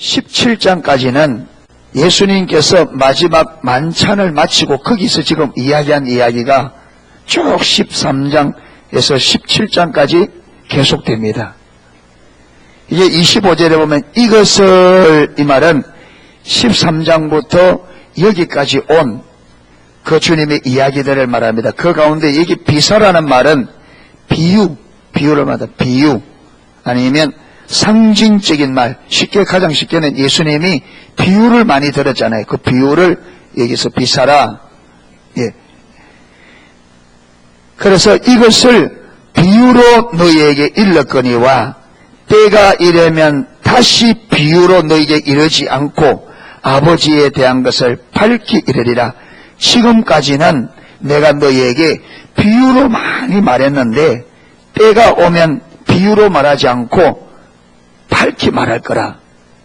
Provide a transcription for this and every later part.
17장까지는 예수님께서 마지막 만찬을 마치고 거기서 지금 이야기한 이야기가 쭉 13장에서 17장까지 계속됩니다. 이게 25절에 보면 이것을, 이 말은 13장부터 여기까지 온 그 주님의 이야기들을 말합니다. 그 가운데 여기 비사라는 말은 비유를 말한다. 비유 아니면 상징적인 말, 가장 쉽게는 예수님이 비유를 많이 들었잖아요. 그 비유를 여기서 비사라. 예. 그래서 이것을 비유로 너희에게 일렀거니와 때가 이르면 다시 비유로 너희에게 이르지 않고 아버지에 대한 것을 밝히 이르리라. 지금까지는 내가 너희에게 비유로 많이 말했는데 때가 오면 비유로 말하지 않고 밝히 말할 거라.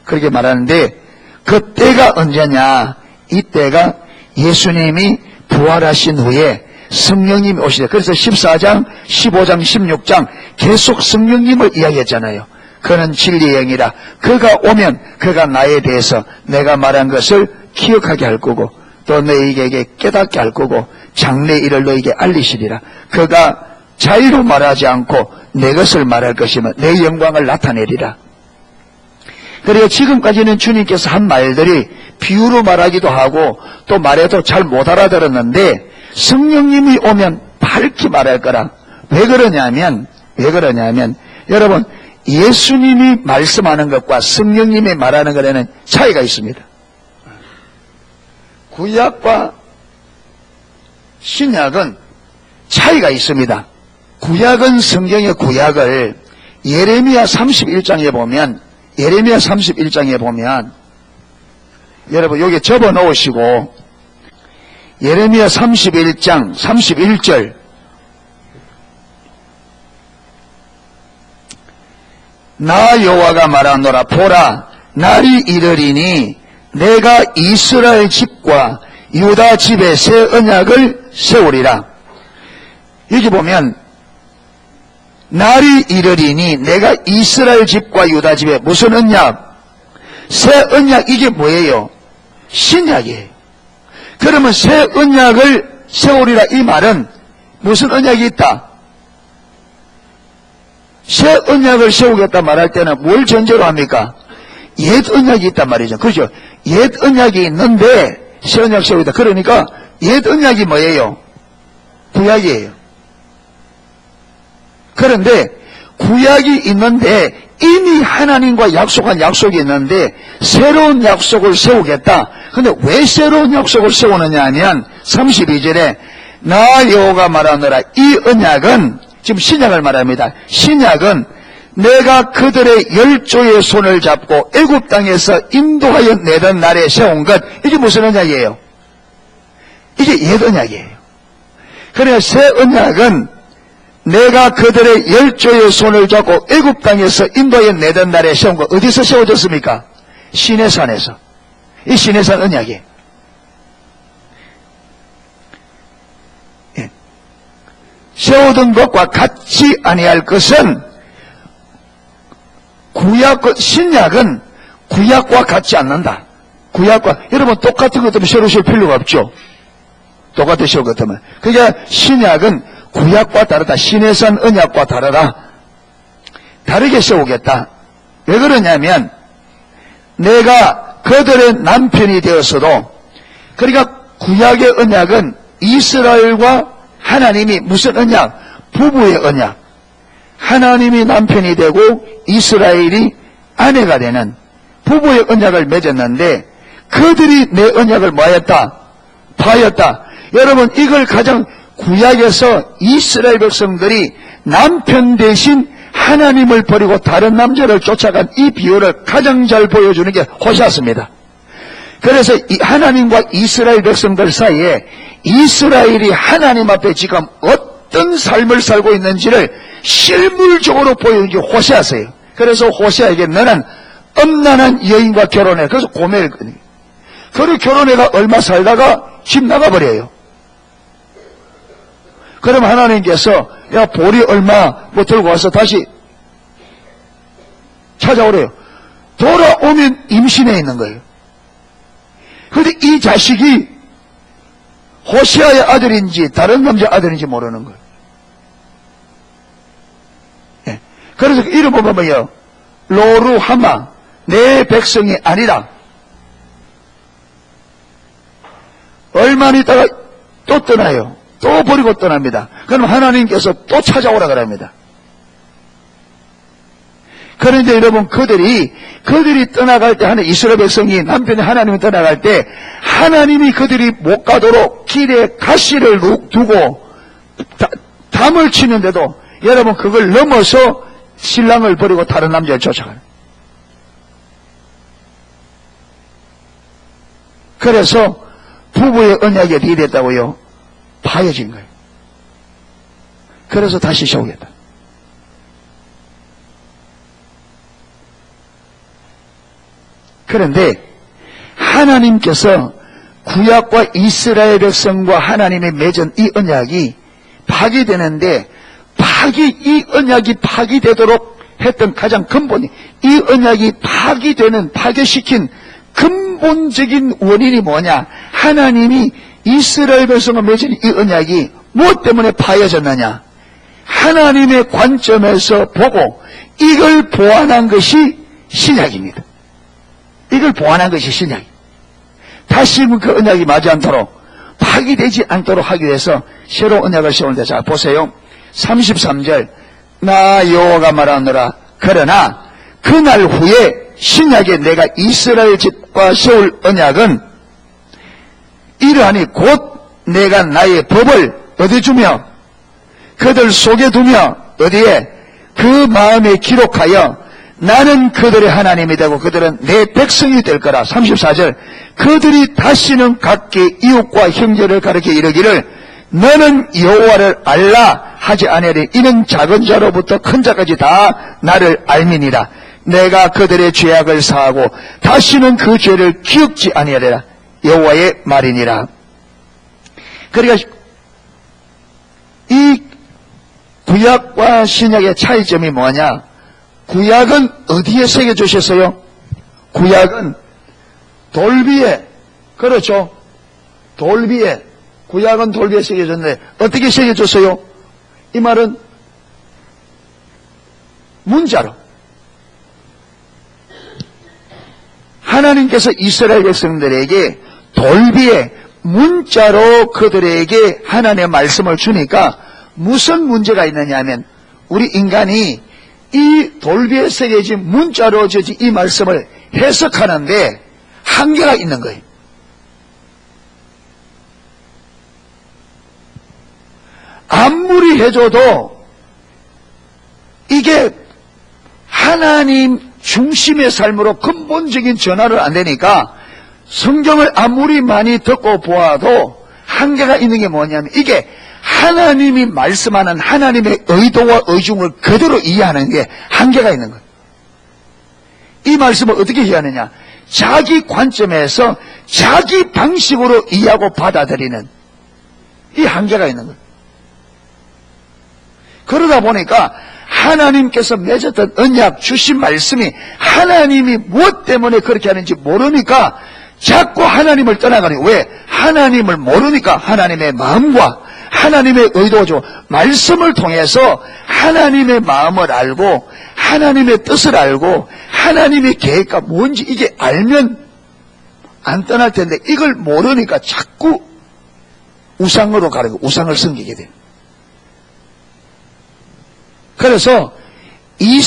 그렇게 말하는데 그 때가 언제냐? 이 때가 예수님이 부활하신 후에 성령님이 오시되, 그래서 14장, 15장, 16장 계속 성령님을 이야기했잖아요. 그는 진리의 영이라. 그가 오면 그가 나에 대해서 내가 말한 것을 기억하게 할 거고 또 너희에게 깨닫게 할 거고 장래 일을 너희에게 알리시리라. 그가 자유로 말하지 않고 내 것을 말할 것이며 내 영광을 나타내리라. 그리고 지금까지는 주님께서 한 말들이 비유로 말하기도 하고 또 말해도 잘 못 알아들었는데 성령님이 오면 밝히 말할 거라. 왜 그러냐면 여러분, 예수님이 말씀하는 것과 성령님이 말하는 것에는 차이가 있습니다. 구약과 신약은 차이가 있습니다. 구약은, 성경의 구약을 예레미야 31장에 보면 여러분 여기 접어 놓으시고 예레미야 31장 31절 나 여호와가 말하노라. 보라, 날이 이르리니 내가 이스라엘 집과 유다 집에 새 언약을 세우리라. 여기 보면 날이 이르리니 내가 이스라엘 집과 유다 집에 무슨 언약? 새 언약. 이게 뭐예요? 신약이에요. 그러면 새 언약을 세우리라. 이 말은 무슨 언약이 있다? 새 언약을 세우겠다 말할 때는 뭘 전제로 합니까? 옛 언약이 있단 말이죠. 그렇죠? 옛 언약이 있는데 새 언약 세우겠다. 그러니까 옛 언약이 뭐예요? 구약이에요. 그런데 구약이 있는데 이미 하나님과 약속한 약속이 있는데 새로운 약속을 세우겠다. 근데 왜 새로운 약속을 세우느냐 하면 32절에 나 여호와가 말하노라. 이 언약은, 지금 신약을 말합니다. 신약은 내가 그들의 열조의 손을 잡고 애굽 땅에서 인도하여 내던 날에 세운 것. 이게 무슨 언약이에요? 이게 옛 언약이에요. 그래서 새 언약은 내가 그들의 열조의 손을 잡고 애굽 땅에서 인도하여 내던 날에 세운 것. 어디서 세워졌습니까? 시내산에서. 이 시내산 언약이에요. 예. 세우던 것과 같지 아니할 것은 신약은 구약과 같지 않는다. 구약과, 여러분 똑같은 것 때문에 새로 세울 필요가 없죠. 똑같은 세울 것 때문에. 그러니까 신약은 구약과 다르다. 시내산 언약과 다르다. 다르게 세우겠다. 왜 그러냐면 내가 그들의 남편이 되었어도, 그러니까 구약의 언약은 이스라엘과 하나님이 무슨 언약? 부부의 언약. 하나님이 남편이 되고 이스라엘이 아내가 되는 부부의 언약을 맺었는데 그들이 내 언약을 뭐했다? 파였다. 여러분, 이걸 가장 구약에서 이스라엘 백성들이 남편 대신 하나님을 버리고 다른 남자를 쫓아간 이 비유를 가장 잘 보여주는 게 호세아서입니다. 그래서 이 하나님과 이스라엘 백성들 사이에 이스라엘이 하나님 앞에 지금 어떤 삶을 살고 있는지를 실물적으로 보여주는 게 호세아서예요. 그래서 호세아에게 너는 엄난한 여인과 결혼해. 그래서 고멜, 그리고 결혼해가 얼마 살다가 집 나가버려요. 그럼 하나님께서 야 볼이 얼마 뭐 들고 와서 다시 찾아오래요. 돌아오면 임신해 있는 거예요. 그런데 이 자식이 호세아의 아들인지 다른 남자 아들인지 모르는 거예요. 예. 그래서 이름 보면 뭐예요? 로루하마, 내 백성이 아니라. 얼마 있다가 또 떠나요. 또 버리고 떠납니다. 그럼 하나님께서 또 찾아오라 그럽니다. 그런데 여러분, 그들이 떠나갈 때, 이스라엘 백성이 남편이 하나님이 떠나갈 때, 하나님이 그들이 못 가도록 길에 가시를 두고 담을 치는데도, 여러분, 그걸 넘어서 신랑을 버리고 다른 남자를 쫓아가는. 그래서 부부의 언약이 어떻게 됐다고요? 파여진 거예요. 그래서 다시 세우겠다. 그런데 하나님께서 구약과 이스라엘 백성과 하나님의 맺은 이 언약이 파기되는데, 이 언약이 파기되도록 했던 가장 근본이, 이 언약이 파괴시킨 근본적인 원인이 뭐냐? 하나님이 이스라엘 백성과 맺은 이 언약이 무엇 때문에 파여졌느냐? 하나님의 관점에서 보고 이걸 보완한 것이 신약입니다. 이걸 보완한 것이 신약입니다. 다시 그 언약이 맞지 않도록, 파기되지 않도록 하기 위해서 새로운 언약을 세우는데, 자 보세요. 33절, 나 여호와가 말하노라. 그러나 그날 후에 신약에 내가 이스라엘 집과 세울 언약은 이러하니 곧 내가 나의 법을 어디 주며 그들 속에 두며 어디에 그 마음에 기록하여 나는 그들의 하나님이 되고 그들은 내 백성이 될 거라. 34절, 그들이 다시는 각기 이웃과 형제를 가르쳐 이르기를 너는 여호와를 알라 하지 아니하리. 이는 작은 자로부터 큰 자까지 다 나를 알미니라. 내가 그들의 죄악을 사하고 다시는 그 죄를 기억지 아니하리라. 여호와의 말이니라. 그러니까 이 구약과 신약의 차이점이 뭐냐? 구약은 어디에 새겨주셨어요? 구약은 돌비에, 그렇죠? 돌비에, 구약은 돌비에 새겨졌는데 어떻게 새겨졌어요? 이 말은 문자로. 하나님께서 이스라엘 백성들에게 돌비에 문자로 그들에게 하나님의 말씀을 주니까 무슨 문제가 있느냐 하면, 우리 인간이 이 돌비에 새겨진 문자로 저지 이 말씀을 해석하는데 한계가 있는 거예요. 아무리 해줘도 이게 하나님 중심의 삶으로 근본적인 전환을 안 되니까, 성경을 아무리 많이 듣고 보아도 한계가 있는 게 뭐냐면, 이게 하나님이 말씀하는 하나님의 의도와 의중을 그대로 이해하는 게 한계가 있는 거예요. 이 말씀을 어떻게 이해하느냐? 자기 관점에서 자기 방식으로 이해하고 받아들이는 이 한계가 있는 거예요. 그러다 보니까 하나님께서 맺었던 언약 주신 말씀이 하나님이 무엇 때문에 그렇게 하는지 모르니까 자꾸 하나님을 떠나가니, 왜? 하나님을 모르니까 하나님의 마음과 하나님의 의도죠. 말씀을 통해서 하나님의 마음을 알고 하나님의 뜻을 알고 하나님의 계획과 뭔지 이게 알면 안 떠날 텐데, 이걸 모르니까 자꾸 우상으로 가려고 우상을 섬기게 돼요. 그래서 이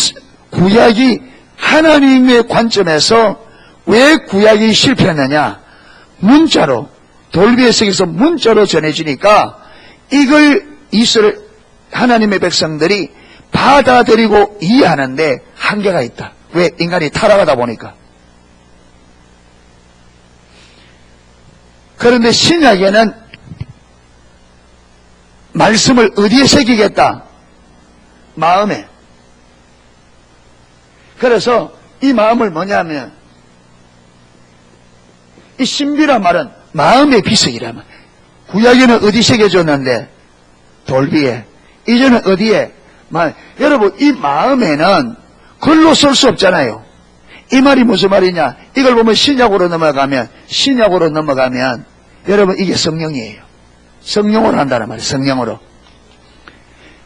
구약이 하나님의 관점에서 왜 구약이 실패했느냐? 문자로, 돌비에 새겨서 문자로 전해지니까 이걸 이스라엘 하나님의 백성들이 받아들이고 이해하는데 한계가 있다. 왜? 인간이 타락하다 보니까. 그런데 신약에는 말씀을 어디에 새기겠다? 마음에. 그래서 이 마음을 뭐냐면, 이 신비란 말은 마음의 비석이라면, 구약에는 어디 새겨졌는데? 돌비에. 이제는 어디에? 여러분, 이 마음에는 글로 쓸 수 없잖아요. 이 말이 무슨 말이냐? 이걸 보면 신약으로 넘어가면 여러분 이게 성령이에요. 성령으로 한다는 말이에요. 성령으로.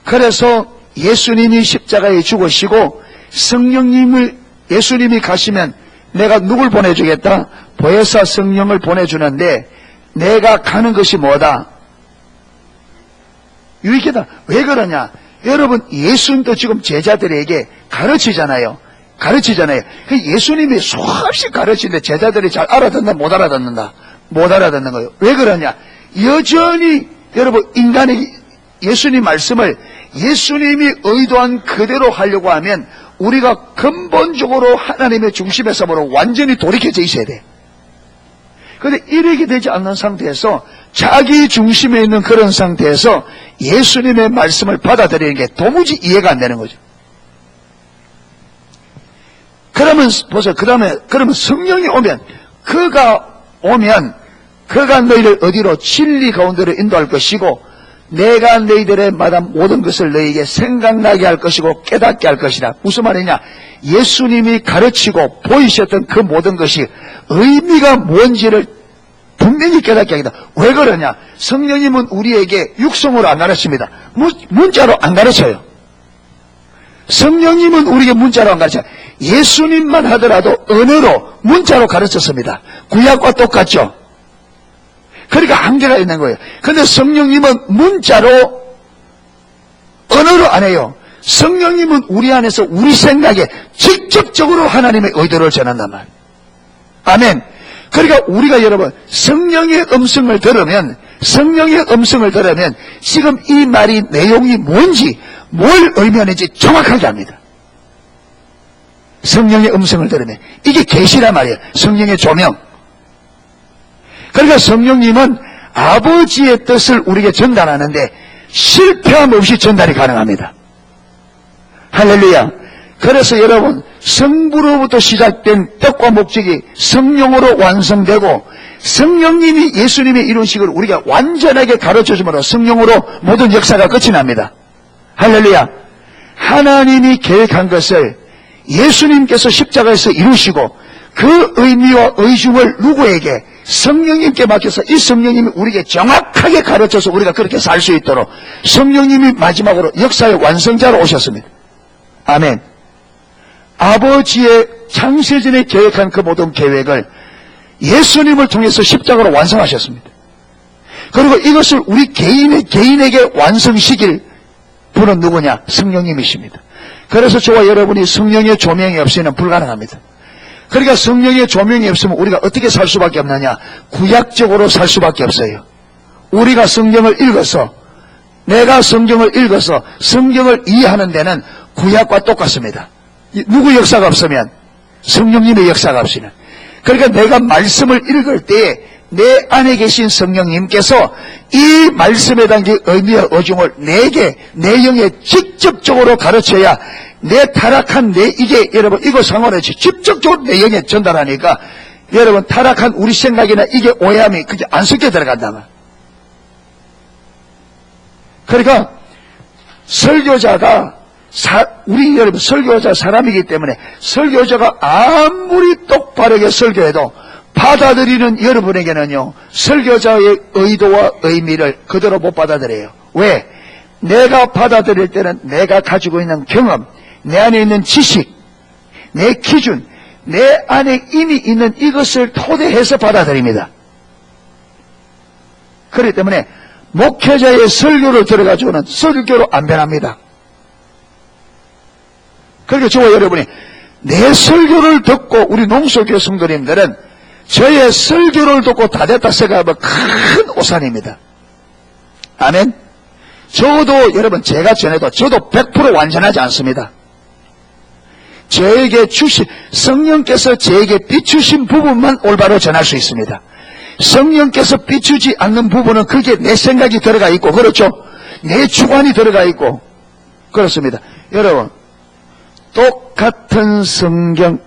그래서 예수님이 십자가에 죽으시고 예수님이 가시면 내가 누굴 보내주겠다? 보혜사 성령을 보내주는데 내가 가는 것이 뭐다? 유익하다. 왜 그러냐? 여러분 예수님도 지금 제자들에게 가르치잖아요. 예수님이 수없이 가르치는데 제자들이 잘 알아듣는다 못 알아듣는다? 못 알아듣는 거예요. 왜 그러냐? 여전히 여러분 예수님 말씀을 예수님이 의도한 그대로 하려고 하면 우리가 근본적으로 하나님의 중심의 섬으로 완전히 돌이켜져 있어야 돼. 그런데 이렇게 되지 않는 상태에서 자기 중심에 있는 그런 상태에서 예수님의 말씀을 받아들이는 게 도무지 이해가 안 되는 거죠. 그러면 보세요. 그러면 성령이 오면 그가 너희를 어디로 진리 가운데로 인도할 것이고 내가 너희들의 마다한 모든 것을 너희에게 생각나게 할 것이고 깨닫게 할 것이다. 무슨 말이냐? 예수님이 가르치고 보이셨던 그 모든 것이 의미가 뭔지를 분명히 깨닫게 하겠다. 왜 그러냐? 성령님은 우리에게 육성으로 안 가르칩니다. 문자로 안 가르쳐요. 성령님은 우리에게 문자로 안 가르쳐요. 예수님만 하더라도 언어로 문자로 가르쳤습니다. 구약과 똑같죠. 그러니까 한계가 있는 거예요. 그런데 성령님은 문자로 언어로 안 해요. 성령님은 우리 안에서 우리 생각에 직접적으로 하나님의 의도를 전한단 말이에요. 아멘. 그러니까 우리가 여러분 성령의 음성을 들으면 지금 이 말이 내용이 뭔지 뭘 의미하는지 정확하게 압니다. 성령의 음성을 들으면 이게 계시란 말이에요. 성령의 조명. 그러니까 성령님은 아버지의 뜻을 우리에게 전달하는데 실패함 없이 전달이 가능합니다. 할렐루야. 그래서 여러분 성부로부터 시작된 뜻과 목적이 성령으로 완성되고 성령님이 예수님의 이룬 식을 우리가 완전하게 가르쳐줌으로 성령으로 모든 역사가 끝이 납니다. 할렐루야. 하나님이 계획한 것을 예수님께서 십자가에서 이루시고 그 의미와 의중을 누구에게? 성령님께 맡겨서 이 성령님이 우리에게 정확하게 가르쳐서 우리가 그렇게 살 수 있도록 성령님이 마지막으로 역사의 완성자로 오셨습니다. 아멘. 아버지의 창세전에 계획한 그 모든 계획을 예수님을 통해서 십자가로 완성하셨습니다. 그리고 이것을 우리 개인에게 완성시킬 분은 누구냐? 성령님이십니다. 그래서 저와 여러분이 성령의 조명이 없이는 불가능합니다. 그러니까 성령의 조명이 없으면 우리가 어떻게 살 수밖에 없느냐? 구약적으로 살 수밖에 없어요. 우리가 성경을 읽어서 내가 성경을 읽어서 성경을 이해하는 데는 구약과 똑같습니다. 누구 역사가 없으면? 성령님의 역사가 없으면. 그러니까 내가 말씀을 읽을 때 내 안에 계신 성령님께서 이 말씀에 담긴 의미와 의중을 내게 내 영에 직접적으로 가르쳐야 내 타락한 이게 여러분 이거 상관없이 직접적으로 내 영에 전달하니까 여러분 타락한 우리 생각이나 이게 오해함이 그게 안 섞여 들어간다 말. 그러니까 설교자가 우리 여러분 설교자 사람이기 때문에 설교자가 아무리 똑바르게 설교해도 받아들이는 여러분에게는요 설교자의 의도와 의미를 그대로 못 받아들여요. 왜? 내가 받아들일 때는 내가 가지고 있는 경험, 내 안에 있는 지식, 내 기준, 내 안에 이미 있는 이것을 토대해서 받아들입니다. 그렇기 때문에 목회자의 설교를 들어가지고는 설교로 안 변합니다. 그러니까 저와 여러분이 내 설교를 듣고 우리 농수교회 성도님들은 저의 설교를 듣고 다 됐다 생각하면 큰 오산입니다. 아멘. 저도 여러분 제가 전해도 저도 100% 완전하지 않습니다. 저에게 성령께서 저에게 비추신 부분만 올바로 전할 수 있습니다. 성령께서 비추지 않는 부분은 그게 내 생각이 들어가 있고 그렇죠. 내 주관이 들어가 있고 그렇습니다. 여러분 똑같은 성경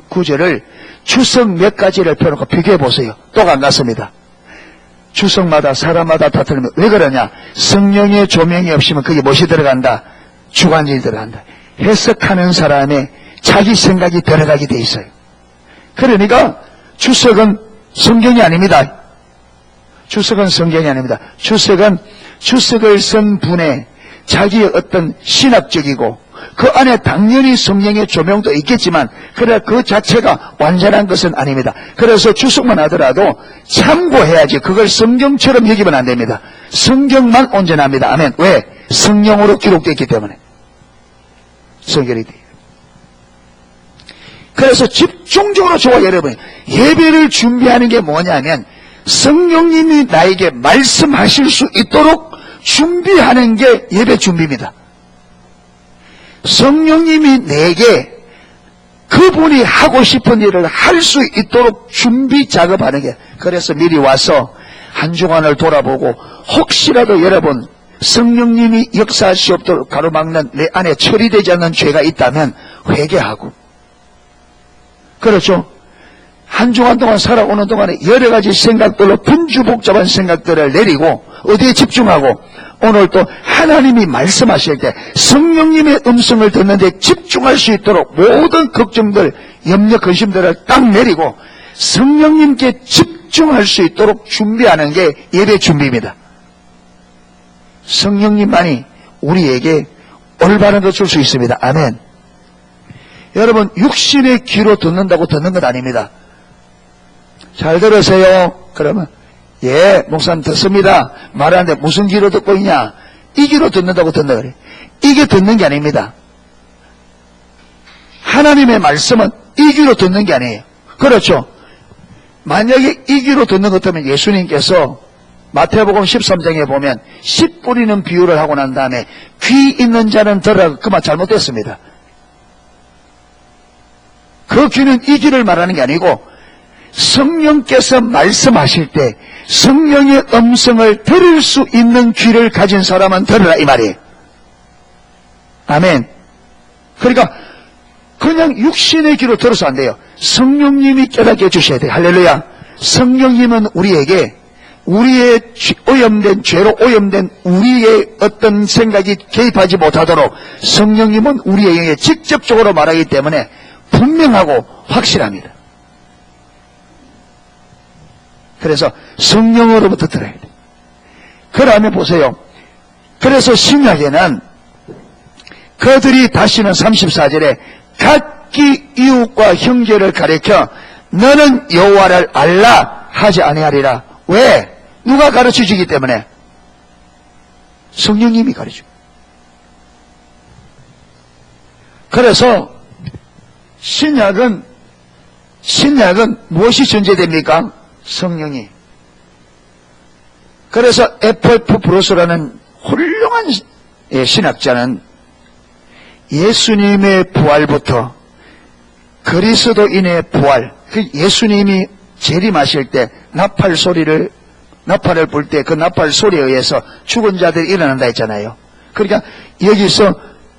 구절을 추석 몇 가지를 펴놓고 비교해 보세요. 똑 안 같습니다. 추석마다 사람마다 다 틀리면 왜 그러냐? 성령의 조명이 없으면 그게 무엇이 들어간다? 주관질이 들어간다. 해석하는 사람의 자기 생각이 들어가게 돼 있어요. 그러니까 주석은 성경이 아닙니다. 주석은 성경이 아닙니다. 주석은 주석을 쓴 분의 자기의 어떤 신학적이고 그 안에 당연히 성령의 조명도 있겠지만 그러나 그 자체가 완전한 것은 아닙니다. 그래서 주석만 하더라도 참고해야지 그걸 성경처럼 여기면 안 됩니다. 성경만 온전합니다. 아멘. 왜? 성령으로 기록되어 있기 때문에. 성경이 돼요. 그래서 집중적으로 저와 여러분 예배를 준비하는 게 뭐냐면 성령님이 나에게 말씀하실 수 있도록 준비하는 게 예배 준비입니다. 성령님이 내게 그분이 하고 싶은 일을 할 수 있도록 준비 작업하는 게, 그래서 미리 와서 한 주간을 돌아보고 혹시라도 여러분 성령님이 역사할 수 없도록 가로막는 내 안에 처리되지 않는 죄가 있다면 회개하고, 그렇죠? 한 주간 동안 살아오는 동안에 여러 가지 생각들로 분주복잡한 생각들을 내리고 어디에 집중하고 오늘 또 하나님이 말씀하실 때 성령님의 음성을 듣는데 집중할 수 있도록 모든 걱정들, 염려, 근심들을 딱 내리고 성령님께 집중할 수 있도록 준비하는 게 예배 준비입니다. 성령님만이 우리에게 올바른 것 줄 수 있습니다. 아멘. 여러분, 육신의 귀로 듣는다고 듣는 것 아닙니다. 잘 들으세요. 그러면 예, 목사님 듣습니다. 말하는데 무슨 귀로 듣고 있냐? 이 귀로 듣는다고 듣는다 그래. 이게 듣는 게 아닙니다. 하나님의 말씀은 이 귀로 듣는 게 아니에요. 그렇죠? 만약에 이 귀로 듣는 것 같으면 예수님께서 마태복음 13장에 보면 씨 뿌리는 비유를 하고 난 다음에 귀 있는 자는 들으라, 그 말 잘못됐습니다. 그 귀는 이 귀를 말하는 게 아니고 성령께서 말씀하실 때 성령의 음성을 들을 수 있는 귀를 가진 사람은 들으라, 이 말이에요. 아멘. 그러니까 그냥 육신의 귀로 들어서 안 돼요. 성령님이 깨닫게 해주셔야 돼요. 할렐루야. 성령님은 우리에게 우리의 오염된, 죄로 오염된 우리의 어떤 생각이 개입하지 못하도록 성령님은 우리에게 직접적으로 말하기 때문에 분명하고 확실합니다. 그래서 성령으로부터 들어야 돼요. 그러면 보세요. 그래서 신약에는 그들이 다시는 34절에 각기 이웃과 형제를 가리켜 너는 여호와를 알라 하지 아니하리라. 왜? 누가 가르쳐주기 때문에? 성령님이 가르쳐요. 그래서 신약은 무엇이 전제됩니까? 성령이. 그래서 F.F. 브루스라는 훌륭한 신학자는 예수님의 부활부터 그리스도인의 부활, 예수님이 재림하실 때 나팔을 불 때 그 나팔 소리에 의해서 죽은 자들이 일어난다 했잖아요. 그러니까 여기서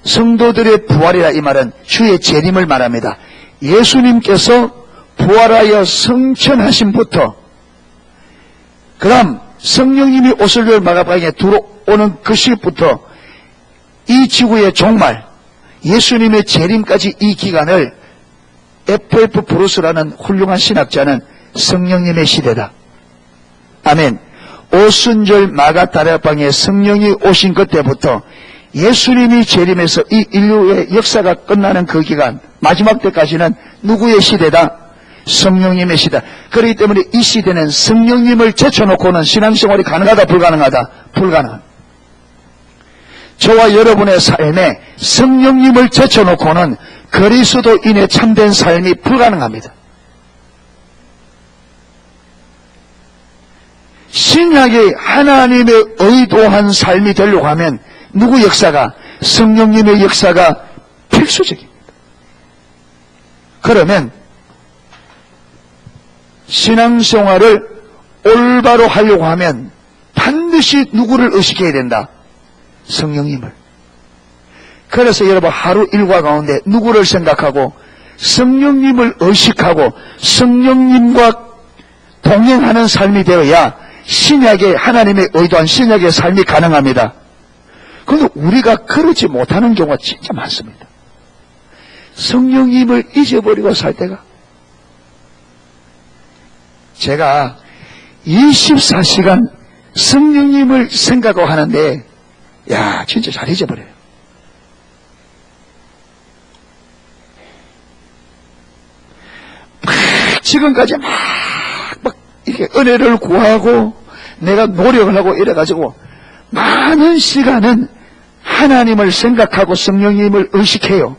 성도들의 부활이라 이 말은 주의 재림을 말합니다. 예수님께서 부활하여 성천하심부터, 그 다음 성령님이 오슬별 마가방에 들어오는 그 시부터 이 지구의 종말, 예수님의 재림까지 이 기간을 F.F. 브루스라는 훌륭한 신학자는 성령님의 시대다. 아멘. 오순절 마가다락방에 성령이 오신 그때부터 예수님이 재림해서 이 인류의 역사가 끝나는 그 기간, 마지막 때까지는 누구의 시대다? 성령님의 시대. 그렇기 때문에 이 시대는 성령님을 제쳐놓고는 신앙생활이 가능하다, 불가능하다? 불가능합니다. 저와 여러분의 삶에 성령님을 제쳐놓고는 그리스도인의 참된 삶이 불가능합니다. 신약이 하나님의 의도한 삶이 되려고 하면 누구 역사가? 성령님의 역사가 필수적입니다. 그러면 신앙생활을 올바로 하려고 하면 반드시 누구를 의식해야 된다? 성령님을. 그래서 여러분 하루 일과 가운데 누구를 생각하고 성령님을 의식하고 성령님과 동행하는 삶이 되어야 신약의 하나님의 의도한 신약의 삶이 가능합니다. 그런데 우리가 그러지 못하는 경우가 진짜 많습니다. 성령님을 잊어버리고 살 때가. 제가 24시간 성령님을 생각하고 하는데, 야, 진짜 잘 잊어버려요. 지금까지 막 이렇게 은혜를 구하고 내가 노력을 하고 이래가지고 많은 시간은 하나님을 생각하고 성령님을 의식해요.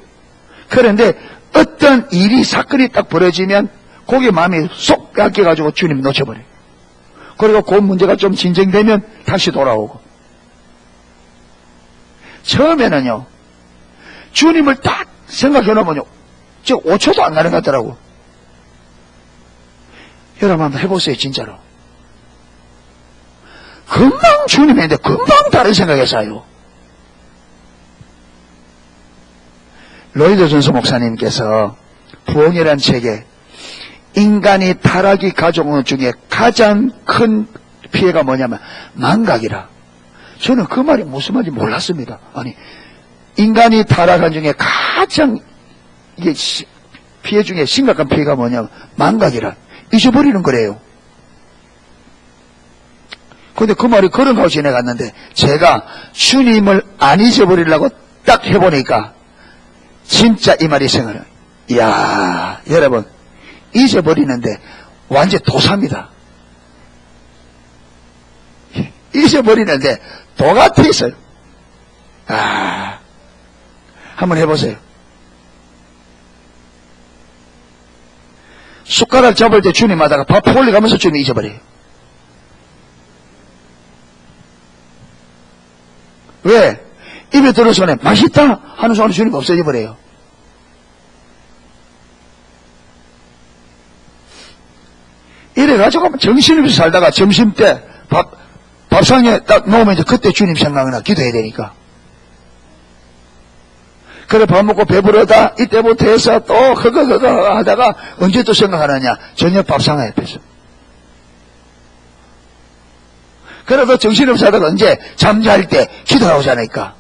그런데 어떤 일이 사건이 딱 벌어지면 거기에 마음이 쏙 깎여가지고 주님 놓쳐버려요. 그리고 그 문제가 좀 진정되면 다시 돌아오고. 처음에는요, 주님을 딱 생각해놓으면요, 저 5초도 안 가는 것 같더라고. 여러분 한번 해보세요, 진짜로. 금방 주님 했는데 금방 다른 생각에 사요. 로이드 존스 목사님께서 부흥이라는 책에 인간이 타락이 가져오는 중에 가장 큰 피해가 뭐냐면 망각이라. 저는 그 말이 무슨 말인지 몰랐습니다. 아니, 인간이 타락한 중에 가장 이게 피해 중에 심각한 피해가 뭐냐면 망각이라. 잊어버리는 거래요. 근데 그 말이 그런가 지내갔는데 제가 주님을 안 잊어버리려고 딱 해보니까 진짜 이 말이 생각나요. 이야, 여러분, 잊어버리는데 완전 도사입니다. 잊어버리는데 도 같아 있어요. 아, 한번 해보세요. 숟가락 잡을 때 주님 하다가 밥 올려가면서 주님 잊어버려요. 왜? 입에 들어서네 맛있다 하는 순간 주님 없어져버려요. 이래가지고 정신없이 살다가 점심 때 밥상에 딱 놓으면 이제 그때 주님 생각나 기도해야 되니까. 그래 밥 먹고 배부르다 이때부터 해서 또 허거허거 하다가 언제 또 생각하느냐, 저녁 밥상에 앞에서. 그래도 정신없이 하다가 언제 잠잘 때 기도하고 자니까.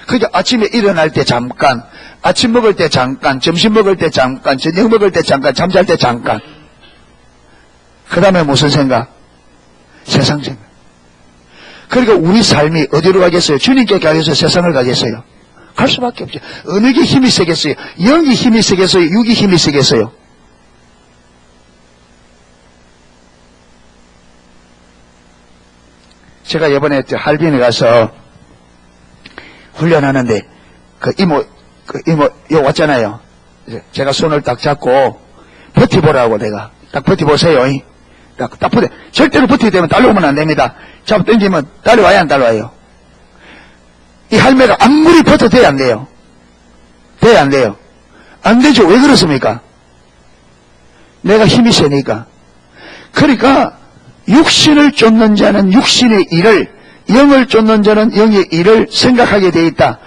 그게 아침에 일어날 때 잠깐, 아침 먹을 때 잠깐, 점심 먹을 때 잠깐, 저녁 먹을 때 잠깐, 잠잘 때 잠깐. 그 다음에 무슨 생각? 세상 생각. 그러니까 우리 삶이 어디로 가겠어요? 주님께 가겠어요? 세상을 가겠어요? 갈 수밖에 없죠. 어느 게 힘이 세겠어요? 영이 힘이 세겠어요? 육이 힘이 세겠어요? 제가 이번에 할빈에 가서 훈련하는데 그 이모 요 왔잖아요. 제가 손을 딱 잡고 버티보라고 내가 딱 버티보세요. 딱 버텨. 절대로 버티게 되면 달려오면 안 됩니다. 잡아 당기면 달려와야 안 달려와요. 이 할매가 아무리 버텨도 돼야 안 돼요. 돼야 안 돼요. 안 되죠. 왜 그렇습니까? 내가 힘이 세니까. 그러니까 육신을 쫓는 자는 육신의 일을, 영을 쫓는 자는 영의 일을 생각하게 돼 있다.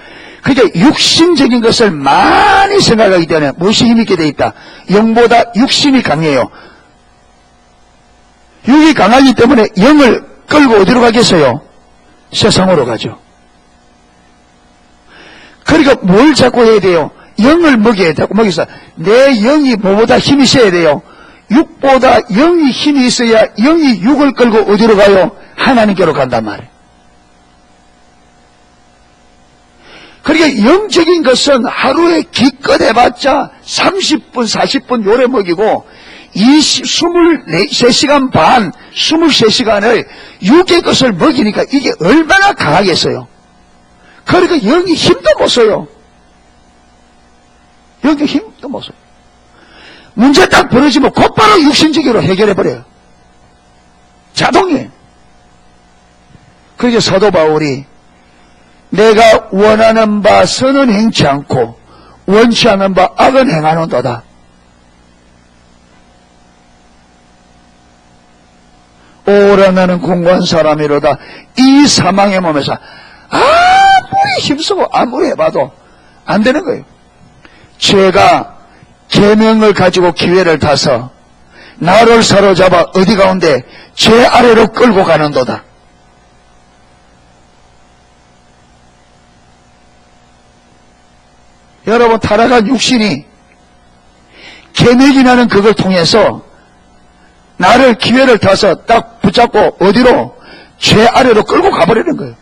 그러니까 육신적인 것을 많이 생각하기 때문에 무엇이 힘있게 돼 있다. 영보다 육신이 강해요. 육이 강하기 때문에 영을 끌고 어디로 가겠어요? 세상으로 가죠. 그러니까 뭘 자꾸 해야 돼요? 영을 먹여야 되고 먹여서 내 영이 뭐보다 힘이 세야 돼요? 육보다 영이 힘이 있어야 영이 육을 끌고 어디로 가요? 하나님께로 간단 말이에요. 그러니까 영적인 것은 하루에 기껏 해봤자 30분 40분 요래 먹이고 23시간 반 23시간을 육의 것을 먹이니까 이게 얼마나 강하겠어요. 그러니까 영이 힘도 못 써요. 영이 힘도 못 써요. 문제 딱 벌어지면 곧바로 육신적으로 해결해버려요. 자동이에요. 그래서 사도 바울이 내가 원하는 바 선은 행치 않고 원치 않는 바 악은 행하는도다. 오라 나는 공고한 사람이로다. 이 사망의 몸에서 아무리 힘쓰고 아무리 해봐도 안 되는 거예요. 죄가 계명을 가지고 기회를 타서 나를 사로잡아 어디 가운데 죄 아래로 끌고 가는도다. 여러분, 타락한 육신이 개맥이라는 그걸 통해서 나를 기회를 타서 딱 붙잡고 어디로? 죄 아래로 끌고 가버리는 거예요.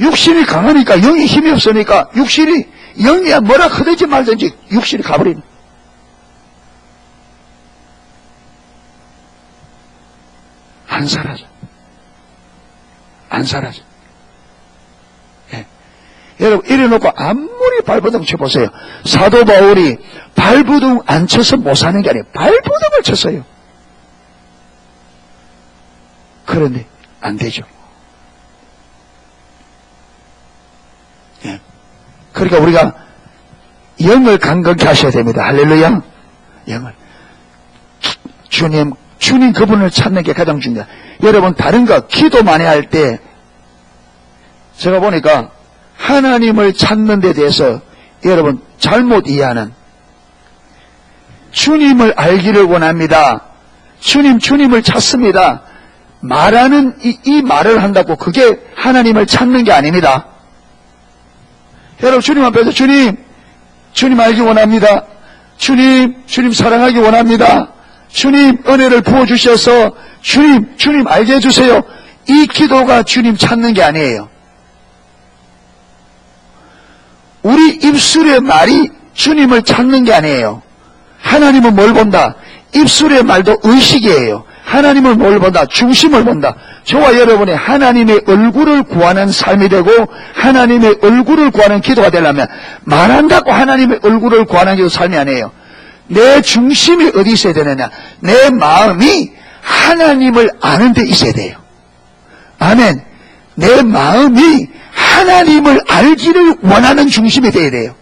육신이 강하니까, 영이 힘이 없으니까 육신이, 영이야 뭐라 하든지 말든지 육신이 가버리는 거예요. 안 사라져. 안 사라져. 예. 여러분, 이래놓고 아무리 발버둥 쳐보세요. 사도 바울이 발버둥 안 쳐서 못 사는 게 아니에요. 발버둥을 쳤어요. 그런데 안 되죠. 예. 그러니까 우리가 영을 강건케 하셔야 됩니다. 할렐루야. 영을. 주님 그분을 찾는 게 가장 중요해요. 여러분, 다른 거 기도 많이 할 때 제가 보니까 하나님을 찾는 데 대해서 여러분 잘못 이해하는, 주님을 알기를 원합니다. 주님을 찾습니다. 말하는 이 말을 한다고 그게 하나님을 찾는 게 아닙니다. 여러분, 주님 앞에서 주님 알기 원합니다. 주님 사랑하기 원합니다. 주님 은혜를 부어주셔서 주님 알게 해주세요. 이 기도가 주님 찾는 게 아니에요. 우리 입술의 말이 주님을 찾는 게 아니에요. 하나님은 뭘 본다? 입술의 말도 의식이에요. 하나님을 뭘 본다? 중심을 본다. 저와 여러분이 하나님의 얼굴을 구하는 삶이 되고 하나님의 얼굴을 구하는 기도가 되려면 말한다고 하나님의 얼굴을 구하는 기도 삶이 아니에요. 내 중심이 어디 있어야 되느냐? 내 마음이 하나님을 아는 데 있어야 돼요. 아멘. 내 마음이 하나님을 알기를 원하는 중심이 되어야 돼요.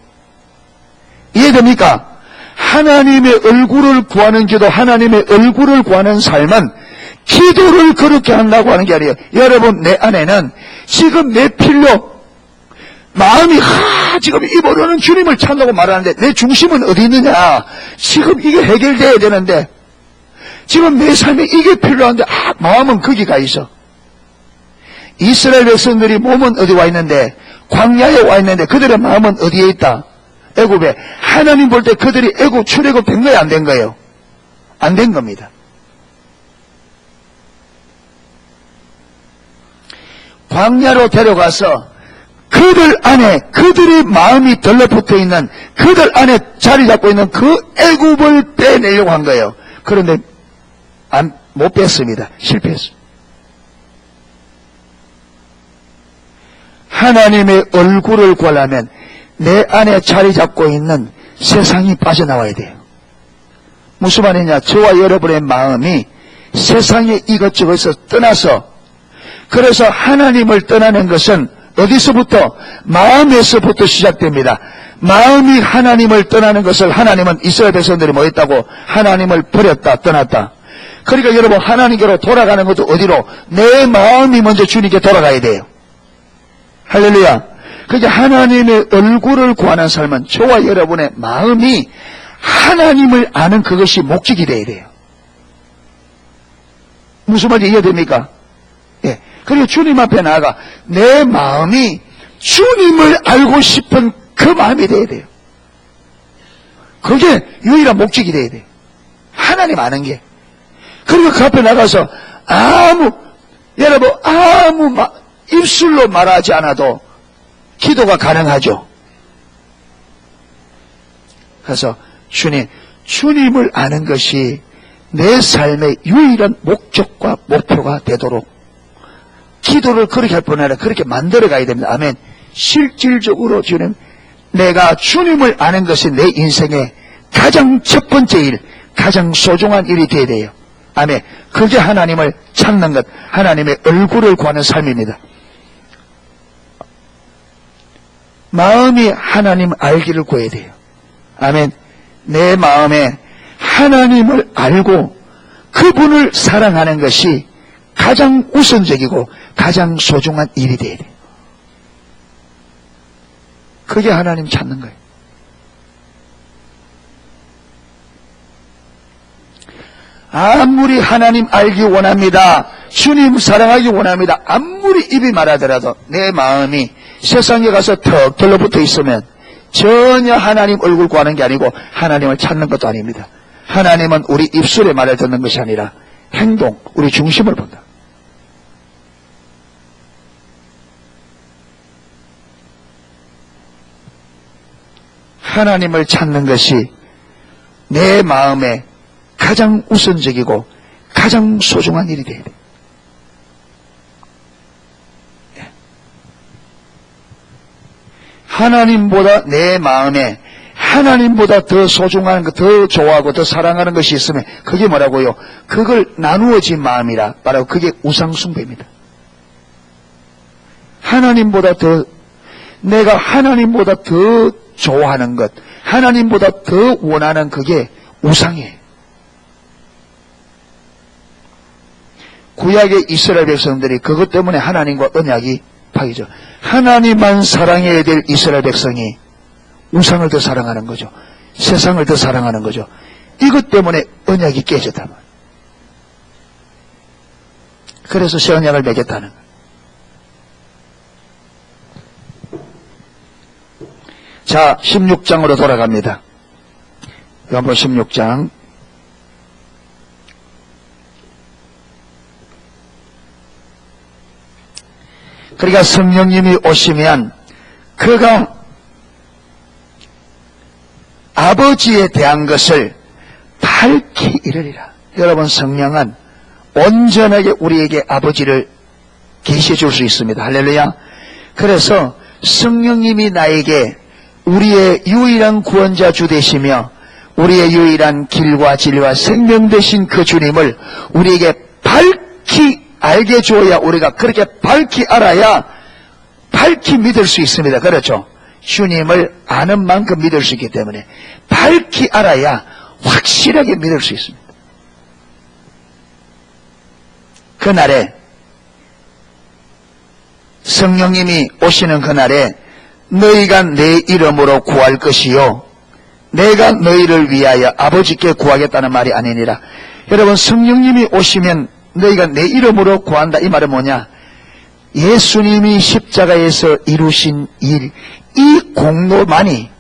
이해됩니까? 하나님의 얼굴을 구하는 기도, 하나님의 얼굴을 구하는 삶은 기도를 그렇게 한다고 하는 게 아니에요. 여러분, 내 안에는 지금 내 필요, 마음이 지금 입으로는 주님을 찾는다고 말하는데 내 중심은 어디 있느냐? 지금 이게 해결돼야 되는데 지금 내 삶에 이게 필요한데 마음은 거기 가 있어. 이스라엘 백성들이 몸은 어디 와 있는데, 광야에 와 있는데 그들의 마음은 어디에 있다? 애굽에. 하나님 볼 때 그들이 애굽 출애굽 된 거예요, 안 된 거예요? 안 된 겁니다. 광야로 데려가서 그들 안에, 그들의 마음이 들러붙어 있는, 그들 안에 자리 잡고 있는 그 애굽을 빼내려고 한 거예요. 그런데 못 뺐습니다. 실패했습니다. 하나님의 얼굴을 구하려면 내 안에 자리 잡고 있는 세상이 빠져나와야 돼요. 무슨 말이냐? 저와 여러분의 마음이 세상에 이것저것에서 떠나서, 그래서 하나님을 떠나는 것은 어디서부터? 마음에서부터 시작됩니다. 마음이 하나님을 떠나는 것을 하나님은 이스라엘 백성들이 뭐 했다고? 하나님을 버렸다, 떠났다. 그러니까 여러분, 하나님께로 돌아가는 것도 어디로? 내 마음이 먼저 주님께 돌아가야 돼요. 할렐루야. 그러니까 하나님의 얼굴을 구하는 삶은 저와 여러분의 마음이 하나님을 아는 그것이 목적이 되어야 돼요. 무슨 말인지 이해됩니까? 예. 그리고 주님 앞에 나아가 내 마음이 주님을 알고 싶은 그 마음이 되어야 돼요. 그게 유일한 목적이 되어야 돼요. 하나님 아는 게. 그리고 그 앞에 나가서 여러분 입술로 말하지 않아도 기도가 가능하죠. 그래서 주님을 아는 것이 내 삶의 유일한 목적과 목표가 되도록 기도를 그렇게 할 뿐 아니라 그렇게 만들어 가야 됩니다. 아멘. 실질적으로 내가 주님을 아는 것이 내 인생의 가장 첫 번째 일, 가장 소중한 일이 되어야 돼요. 아멘. 그게 하나님을 찾는 것, 하나님의 얼굴을 구하는 삶입니다. 마음이 하나님 알기를 구해야 돼요. 아멘. 내 마음에 하나님을 알고 그분을 사랑하는 것이 가장 우선적이고 가장 소중한 일이 돼야 돼요. 그게 하나님 찾는 거예요. 아무리 하나님 알기 원합니다, 주님 사랑하기 원합니다, 아무리 입이 말하더라도 내 마음이 세상에 가서 턱 들러붙어 있으면 전혀 하나님 얼굴 구하는 게 아니고 하나님을 찾는 것도 아닙니다. 하나님은 우리 입술의 말을 듣는 것이 아니라 행동, 우리 중심을 본다. 하나님을 찾는 것이 내 마음에 가장 우선적이고 가장 소중한 일이 되어야 돼. 하나님보다 내 마음에 하나님보다 더 소중한 것, 더 좋아하고 더 사랑하는 것이 있으면 그게 뭐라고요? 그걸 나누어진 마음이라 말하고 그게 우상숭배입니다. 하나님보다 더 내가 하나님보다 더 좋아하는 것, 하나님보다 더 원하는 그게 우상이에요. 구약의 이스라엘 백성들이 그것 때문에 하나님과 언약이 파괴죠. 하나님만 사랑해야 될 이스라엘 백성이 우상을 더 사랑하는 거죠. 세상을 더 사랑하는 거죠. 이것 때문에 언약이 깨졌단 말이에요. 그래서 새 언약을 맺겠다는 거예요. 자, 16장으로 돌아갑니다. 요한복음 16장. 그러니까 성령님이 오시면 그가 아버지에 대한 것을 밝히 이르리라. 여러분, 성령은 온전하게 우리에게 아버지를 계시해 줄 수 있습니다. 할렐루야. 그래서 성령님이 나에게 우리의 유일한 구원자 주 되시며 우리의 유일한 길과 진리와 생명 되신 그 주님을 우리에게 밝히 알게 주어야 우리가 그렇게 밝히 알아야 밝히 믿을 수 있습니다. 그렇죠? 주님을 아는 만큼 믿을 수 있기 때문에 밝히 알아야 확실하게 믿을 수 있습니다. 그날에 성령님이 오시는 그날에 너희가 내 이름으로 구할 것이요 내가 너희를 위하여 아버지께 구하겠다는 말이 아니니라. 여러분, 성령님이 오시면 너희가 내 이름으로 구한다. 이 말은 뭐냐? 예수님이 십자가에서 이루신 일, 이 공로만이,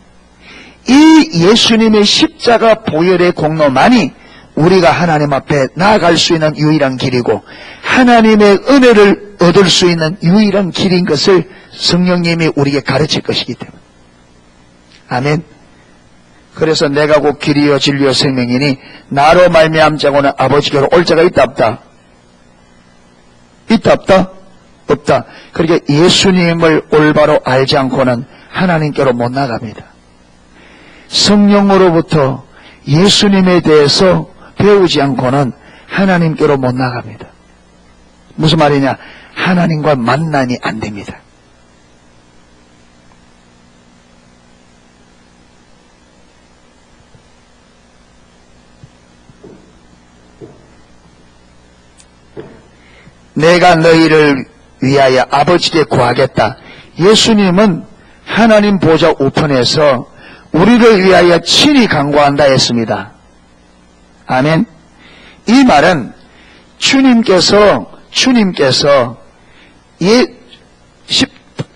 이 예수님의 십자가 보혈의 공로만이 우리가 하나님 앞에 나아갈 수 있는 유일한 길이고 하나님의 은혜를 얻을 수 있는 유일한 길인 것을 성령님이 우리에게 가르칠 것이기 때문에. 아멘. 그래서 내가 곧 길이요 진리요 생명이니 나로 말미암 자고는 아버지께로 올 자가 있다 없다? 있다 없다? 없다. 그러니까 예수님을 올바로 알지 않고는 하나님께로 못 나갑니다. 성령으로부터 예수님에 대해서 배우지 않고는 하나님께로 못 나갑니다. 무슨 말이냐? 하나님과 만남이 안 됩니다. 내가 너희를 위하여 아버지께 구하겠다. 예수님은 하나님 보좌 우편에서 우리를 위하여 친히 간구한다 했습니다. 아멘. 이 말은 주님께서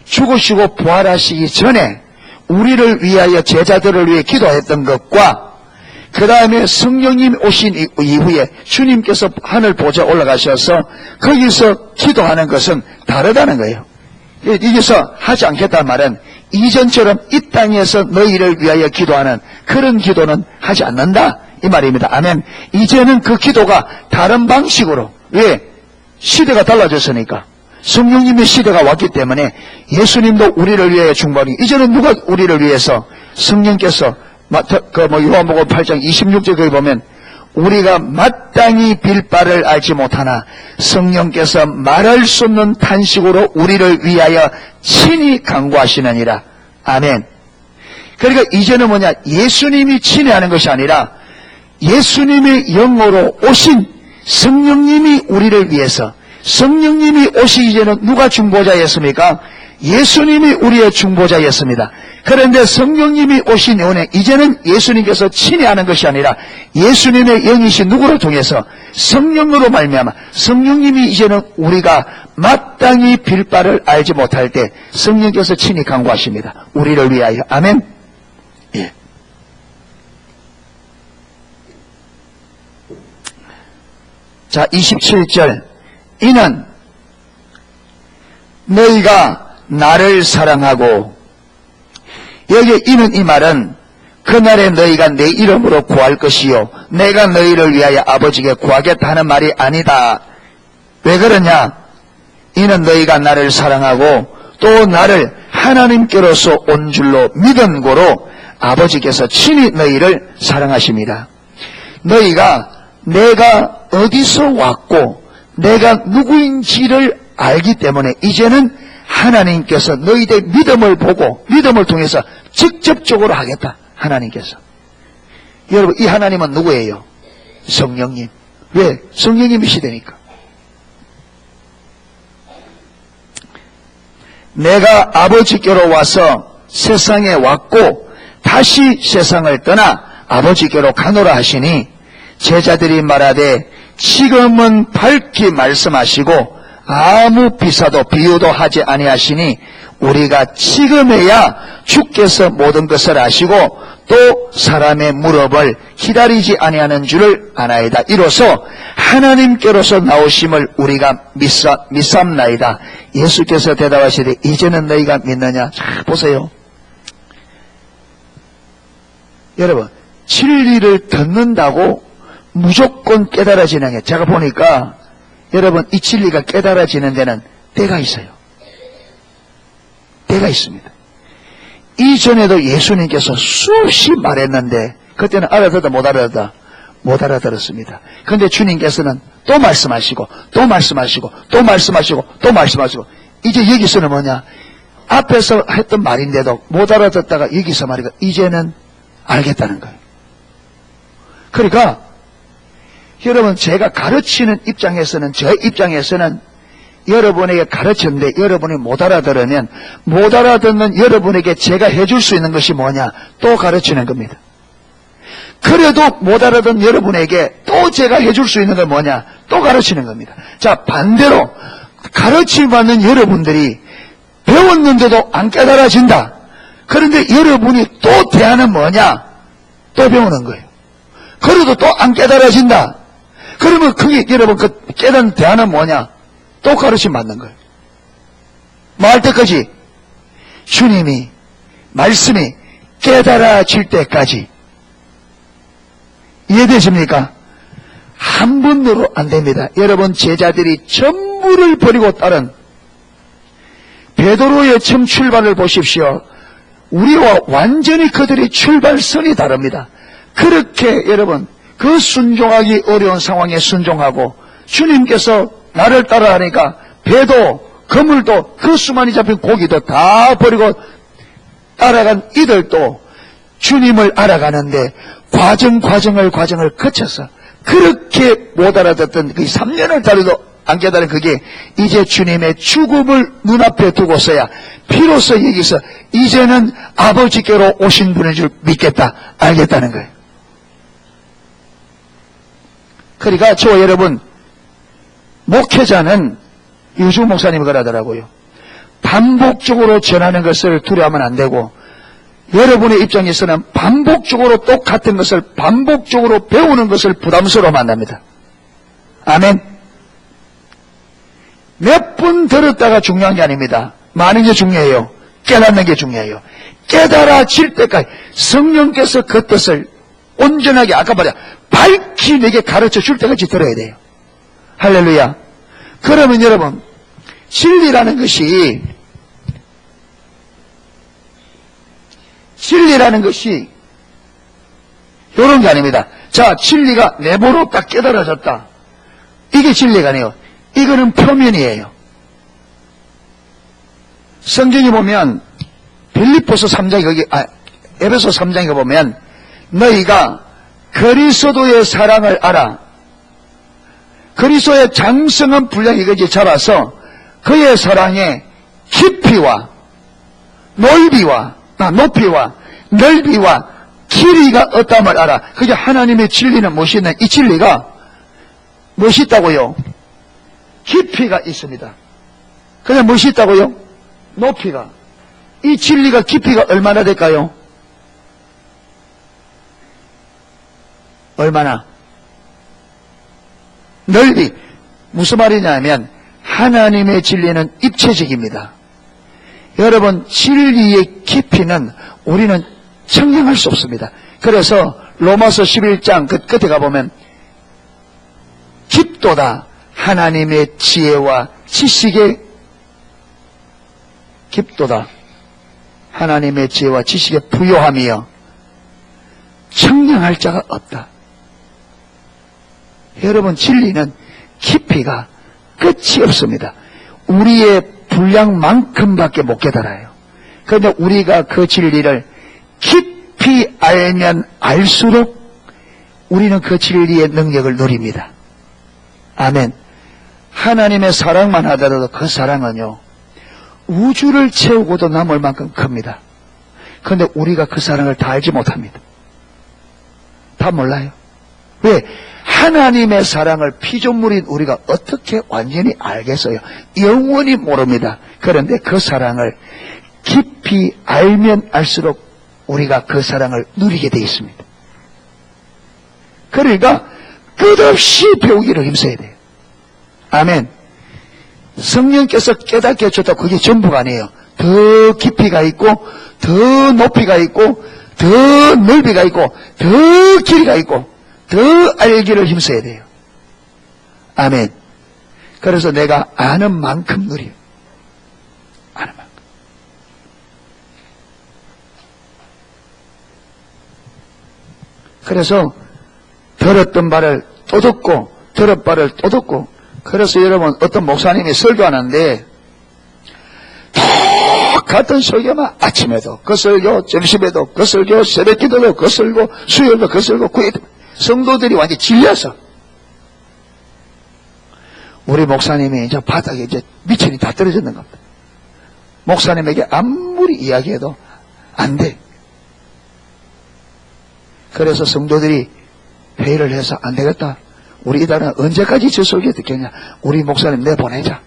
죽으시고 부활하시기 전에 우리를 위하여 제자들을 위해 기도했던 것과 그 다음에 성령님 오신 이후에 주님께서 하늘 보좌 올라가셔서 거기서 기도하는 것은 다르다는 거예요. 여기서 하지 않겠다는 말은 이전처럼 이 땅에서 너희를 위하여 기도하는 그런 기도는 하지 않는다 이 말입니다. 아멘. 이제는 그 기도가 다른 방식으로, 왜? 시대가 달라졌으니까. 성령님의 시대가 왔기 때문에 예수님도 우리를 위하여 중보하니 이제는 누가 우리를 위해서 성령께서 요한복음 8장 26절 거기 보면 우리가 마땅히 빌 바를 알지 못하나 성령께서 말할 수 없는 탄식으로 우리를 위하여 친히 간구하시느니라. 아멘. 그러니까 이제는 뭐냐? 예수님이 친히 하는 것이 아니라 예수님의 영으로 오신 성령님이 우리를 위해서, 성령님이 오시기 전에는 누가 중보자였습니까? 예수님이 우리의 중보자였습니다. 그런데 성령님이 오신 이후에 이제는 예수님께서 친히 하는 것이 아니라 예수님의 영이신 누구를 통해서 성령으로 말미암아 성령님이 이제는 우리가 마땅히 빌 바를 알지 못할 때 성령께서 친히 강구하십니다. 우리를 위하여. 아멘. 예. 자, 27절. 이는 너희가 나를 사랑하고, 여기 이는 이 말은 그날에 너희가 내 이름으로 구할 것이요 내가 너희를 위하여 아버지께 구하겠다 하는 말이 아니다. 왜 그러냐? 이는 너희가 나를 사랑하고 또 나를 하나님께로서 온 줄로 믿은 고로 아버지께서 친히 너희를 사랑하십니다. 너희가 내가 어디서 왔고 내가 누구인지를 알기 때문에 이제는 하나님께서 너희들의 믿음을 보고 믿음을 통해서 직접적으로 하겠다. 하나님께서. 여러분, 이 하나님은 누구예요? 성령님. 왜? 성령님이시되니까. 내가 아버지께로 와서 세상에 왔고 다시 세상을 떠나 아버지께로 가노라 하시니 제자들이 말하되 지금은 밝히 말씀하시고 아무 비사도 비유도 하지 아니하시니 우리가 지금에야 주께서 모든 것을 아시고 또 사람의 무릎을 기다리지 아니하는 줄을 아나이다. 이로써 하나님께로서 나오심을 우리가 믿삼나이다. 예수께서 대답하시되 이제는 너희가 믿느냐? 자, 보세요. 여러분, 진리를 듣는다고 무조건 깨달아지는 게, 제가 보니까 여러분 이 진리가 깨달아지는 데는 때가 있어요. 때가 있습니다. 이전에도 예수님께서 수없이 말했는데 그때는 알아듣다 못 알아들었습니다. 그런데 주님께서는 또 말씀하시고 또 말씀하시고 또 말씀하시고 또 말씀하시고, 이제 여기서는 뭐냐? 앞에서 했던 말인데도 못 알아듣다가 여기서 말이고 이제는 알겠다는 거예요. 그러니까 여러분, 제가 가르치는 입장에서는, 저 입장에서는 여러분에게 가르쳤는데 여러분이 못 알아들으면 못 알아듣는 여러분에게 제가 해줄 수 있는 것이 뭐냐? 또 가르치는 겁니다. 그래도 못 알아듣는 여러분에게 또 제가 해줄 수 있는 건 뭐냐? 또 가르치는 겁니다. 자, 반대로 가르침받는 여러분들이 배웠는데도 안 깨달아진다. 그런데 여러분이 또 대안은 뭐냐? 또 배우는 거예요. 그래도 또 안 깨달아진다. 그러면 그게 여러분 그 깨닫는 대안은 뭐냐? 또 가르침 받는 거예요. 뭐 할 때까지? 주님이 말씀이 깨달아질 때까지. 이해되십니까? 한 번으로 안 됩니다. 여러분, 제자들이 전부를 버리고 따른 베드로의 처음 출발을 보십시오. 우리와 완전히 그들의 출발선이 다릅니다. 그렇게 여러분 그 순종하기 어려운 상황에 순종하고 주님께서 나를 따라하니까 배도 그물도 그 수많이 잡힌 고기도 다 버리고 따라간 이들도 주님을 알아가는데 과정을 거쳐서 그렇게 못 알아듣던 그 3년을 달려도 안 깨달은 그게 이제 주님의 죽음을 눈앞에 두고서야 비로소 여기서 이제는 아버지께로 오신 분인 줄 믿겠다, 알겠다는 거예요. 그러니까 저 여러분, 목회자는 유주 목사님이 그러더라고요. 반복적으로 전하는 것을 두려워하면 안 되고 여러분의 입장에서는 반복적으로 똑같은 것을 반복적으로 배우는 것을 부담스러워 만납니다. 아멘. 몇 번 들었다가 중요한 게 아닙니다. 많은 게 중요해요. 깨닫는 게 중요해요. 깨달아질 때까지 성령께서 그 뜻을 온전하게, 아까 말이야, 밝히 내게 가르쳐 줄 때까지 들어야 돼요. 할렐루야. 그러면 여러분, 진리라는 것이 이런 게 아닙니다. 자, 진리가 내보로 딱 깨달아졌다. 이게 진리가 아니에요. 이거는 표면이에요. 성경에 보면 빌립보서 3장에 에베소 3장에 보면 너희가 그리스도의 사랑을 알아. 그리스도의 장성한 분량이 이것이 자라서 그의 사랑의 깊이와 높이와 넓이와 길이가 어떠함을 알아. 그게 하나님의 진리는 무엇이냐? 이 진리가 무엇이 있다고요? 깊이가 있습니다. 그냥 무엇이 있다고요? 높이가. 이 진리가 깊이가 얼마나 될까요? 얼마나? 넓이. 무슨 말이냐면 하나님의 진리는 입체적입니다. 여러분, 진리의 깊이는 우리는 측량할 수 없습니다. 그래서 로마서 11장 그 끝에 가보면 깊도다 하나님의 지혜와 지식의 깊도다 하나님의 지혜와 지식의 부요함이여 측량할 자가 없다. 여러분, 진리는 깊이가 끝이 없습니다. 우리의 분량만큼밖에 못 깨달아요. 그런데 우리가 그 진리를 깊이 알면 알수록 우리는 그 진리의 능력을 누립니다. 아멘. 하나님의 사랑만 하더라도 그 사랑은요, 우주를 채우고도 남을 만큼 큽니다. 그런데 우리가 그 사랑을 다 알지 못합니다. 다 몰라요. 왜? 하나님의 사랑을 피조물인 우리가 어떻게 완전히 알겠어요? 영원히 모릅니다. 그런데 그 사랑을 깊이 알면 알수록 우리가 그 사랑을 누리게 되어 있습니다. 그러니까 끝없이 배우기를 힘써야 돼요. 아멘. 성령께서 깨닫게 해줬다고 그게 전부가 아니에요. 더 깊이가 있고 더 높이가 있고 더 넓이가 있고 더 길이가 있고 더 알기를 힘써야 돼요. 아멘. 그래서 내가 아는 만큼 누려요. 아는 만큼. 그래서 들었던 바를 또 듣고 들었던 바를 또 듣고. 그래서 여러분, 어떤 목사님이 설교하는데 똑같은 설교만 아침에도 그 설교, 점심에도 그 설교, 새벽기도도 그 설교, 수요일도 그 설교, 구일도 성도들이 완전히 질려서 우리 목사님이 이제 바닥에 이제 미천이 다 떨어졌는 겁니다. 목사님에게 아무리 이야기해도 안 돼. 그래서 성도들이 회의를 해서 안 되겠다. 우리 이달은 언제까지 저 설교 듣겠냐. 우리 목사님 내보내자.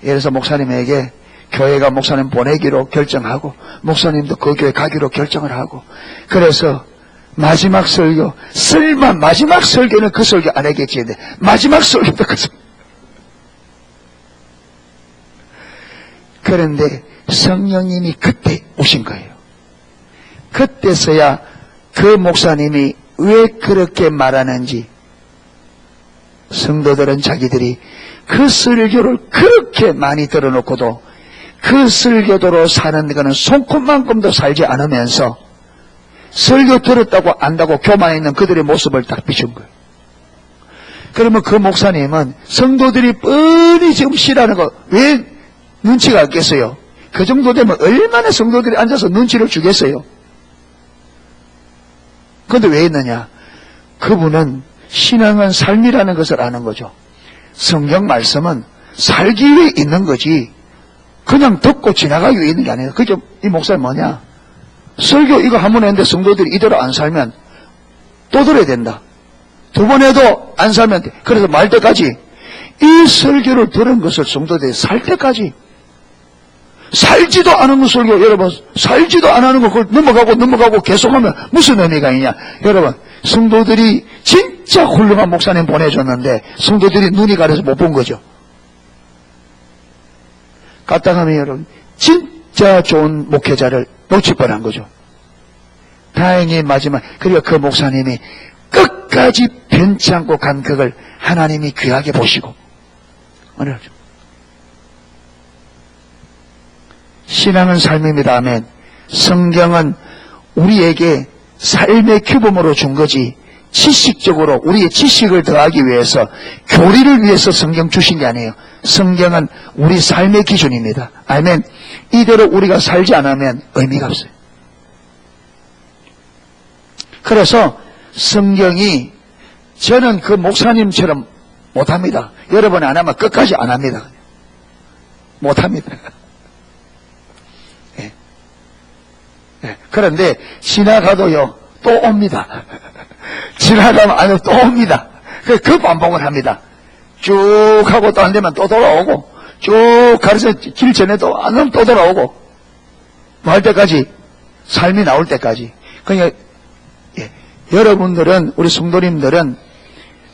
그래서 목사님에게 교회가 목사님 보내기로 결정하고 목사님도 그 교회 가기로 결정을 하고 그래서 마지막 설교, 설마 마지막 설교는 그 설교 안 하겠지는데 마지막 설교도 그 설교. 그런데 성령님이 그때 오신 거예요. 그때서야 그 목사님이 왜 그렇게 말하는지 성도들은 자기들이 그 설교를 그렇게 많이 들어놓고도 그 설교도로 사는 것은 손톱만큼도 살지 않으면서 설교 들었다고 안다고 교만에 있는 그들의 모습을 딱 비춘 거예요. 그러면 그 목사님은 성도들이 뻔히 지금 싫어하는 거 왜 눈치가 없겠어요? 그 정도 되면 얼마나 성도들이 앉아서 눈치를 주겠어요? 그런데 왜 있느냐? 그분은 신앙은 삶이라는 것을 아는 거죠. 성경 말씀은 살기 위해 있는 거지 그냥 듣고 지나가기 위해 있는 게 아니에요. 그죠? 이 목사님 뭐냐? 설교 이거 한 번 했는데 성도들이 이대로 안 살면 또 들어야 된다. 두 번 해도 안 살면 돼. 그래서 말 때까지 이 설교를 들은 것을 성도들이 살 때까지 살지도 않은 거 설교 여러분 살지도 안 하는 거 그걸 넘어가고 계속하면 무슨 의미가 있냐. 여러분 성도들이 진짜 훌륭한 목사님 보내줬는데 성도들이 눈이 가려서 못 본 거죠. 갔다 가면 여러분 진짜 좋은 목회자를 놓칠 뻔한 거죠. 다행히 마지막 그리고 그 목사님이 끝까지 변치 않고 간 그걸 하나님이 귀하게 보시고 어느죠. 신앙은 삶입니다. 아멘. 성경은 우리에게 삶의 규범으로 준 거지 지식적으로 우리의 지식을 더하기 위해서 교리를 위해서 성경 주신 게 아니에요. 성경은 우리 삶의 기준입니다. 아멘. 이대로 우리가 살지 않으면 의미가 없어요. 그래서 성경이 저는 그 목사님처럼 못합니다. 여러분 안 하면 끝까지 안 합니다. 못합니다. 네. 네. 그런데 지나가도요 또 옵니다. 지나가면 아니요 또 옵니다. 그 반복을 합니다. 쭉 하고 또 안 되면 또 돌아오고, 쭉 가르쳐 길 전에도 안 하면 또 돌아오고, 뭐 할 때까지, 삶이 나올 때까지. 그러니까 여러분들은, 우리 성도님들은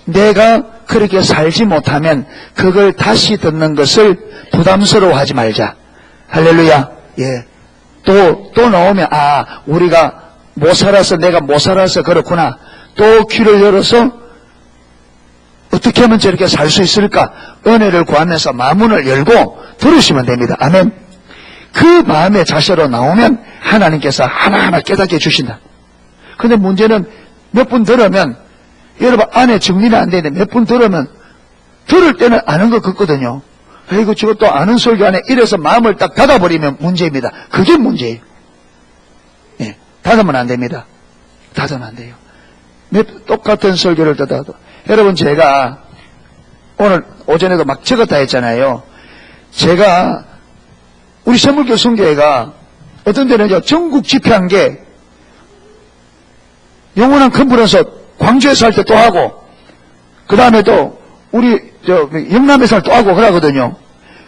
내가 그렇게 살지 못하면 그걸 다시 듣는 것을 부담스러워하지 말자. 할렐루야. 예. 또 나오면, 우리가 못 살아서, 내가 못 살아서 그렇구나. 또 귀를 열어서 어떻게 하면 저렇게 살 수 있을까? 은혜를 구하면서 마문을 열고 들으시면 됩니다. 아멘. 그 마음의 자세로 나오면 하나님께서 하나하나 깨닫게 해주신다. 근데 문제는 몇 분 들으면, 여러분 안에 정리가 안 되는데 몇 분 들으면, 들을 때는 아는 것 같거든요. 이거 저것도 아는 설교 안에 이래서 마음을 딱 닫아버리면 문제입니다. 그게 문제예요. 예, 닫으면 안 됩니다. 닫으면 안 돼요. 똑같은 설교를 듣다도. 여러분, 제가 오늘 오전에도 막 적었다 했잖아요. 제가 우리 선물교 성교회가 어떤 데는 전국 집회한 게 영원한 컨퍼런스 광주에서 할 때 또 하고, 그 다음에 또 우리 영남에서 할 때 또 하고 그러거든요.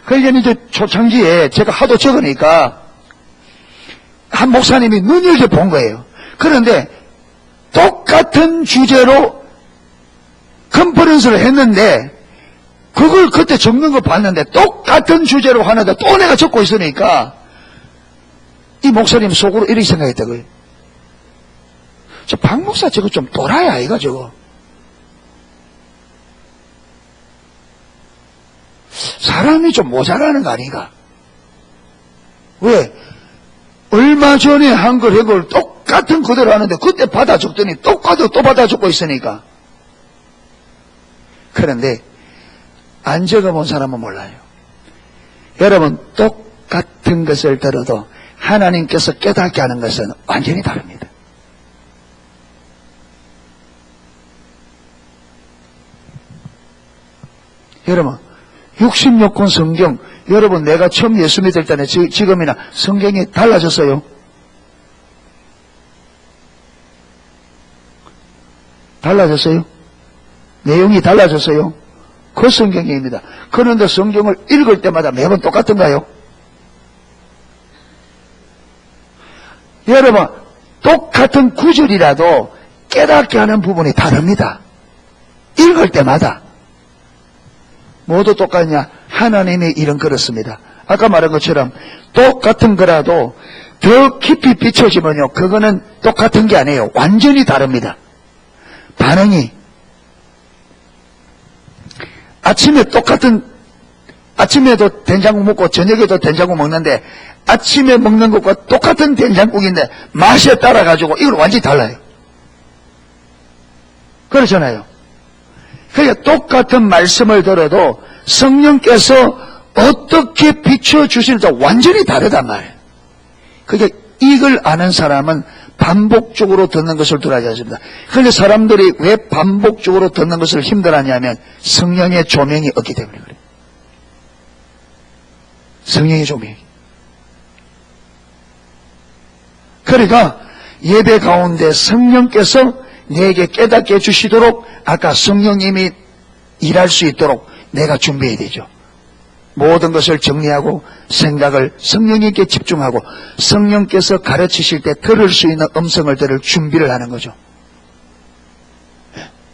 그러니까 이제 초창기에 제가 하도 적으니까 한 목사님이 눈여겨 본 거예요. 그런데 똑같은 주제로 컨퍼런스를 했는데 그걸 그때 적는 거 봤는데 똑같은 주제로 하는데 또 내가 적고 있으니까 이 목사님 속으로 이렇게 생각했다고요. 저 박 목사 저거 좀 또라이야 이거 저거. 사람이 좀 모자라는 거 아닌가? 왜? 얼마 전에 한 걸 해걸 똑같은 그대로 하는데 그때 받아 적더니 똑같이 또 받아 적고 있으니까. 그런데 안 적어본 사람은 몰라요. 여러분, 똑같은 것을 들어도 하나님께서 깨닫게 하는 것은 완전히 다릅니다. 여러분, 66권 성경, 여러분 내가 처음 예수 믿을 때는 지금이나 성경이 달라졌어요. 달라졌어요. 내용이 달라졌어요. 그 성경입니다. 그런데 성경을 읽을 때마다 매번 똑같은가요? 여러분, 똑같은 구절이라도 깨닫게 하는 부분이 다릅니다. 읽을 때마다. 모두 똑같냐? 하나님의 일은 그렇습니다. 아까 말한 것처럼 똑같은 거라도 더 깊이 비춰지면요, 그거는 똑같은 게 아니에요. 완전히 다릅니다. 반응이. 아침에도 된장국 먹고 저녁에도 된장국 먹는데 아침에 먹는 것과 똑같은 된장국인데 맛에 따라 가지고 이건 완전히 달라요. 그렇잖아요. 그러니까 똑같은 말씀을 들어도 성령께서 어떻게 비춰주시는지 완전히 다르단 말이에요. 그러니까 이걸 아는 사람은 반복적으로 듣는 것을 두려워하지 않습니다. 그런데 사람들이 왜 반복적으로 듣는 것을 힘들어하냐면 성령의 조명이 없기 때문에 그래요. 성령의 조명이. 그러니까 예배 가운데 성령께서 내게 깨닫게 해주시도록 아까 성령님이 일할 수 있도록 내가 준비해야 되죠. 모든 것을 정리하고 생각을 성령님께 집중하고 성령께서 가르치실 때 들을 수 있는 음성을 들을 준비를 하는 거죠.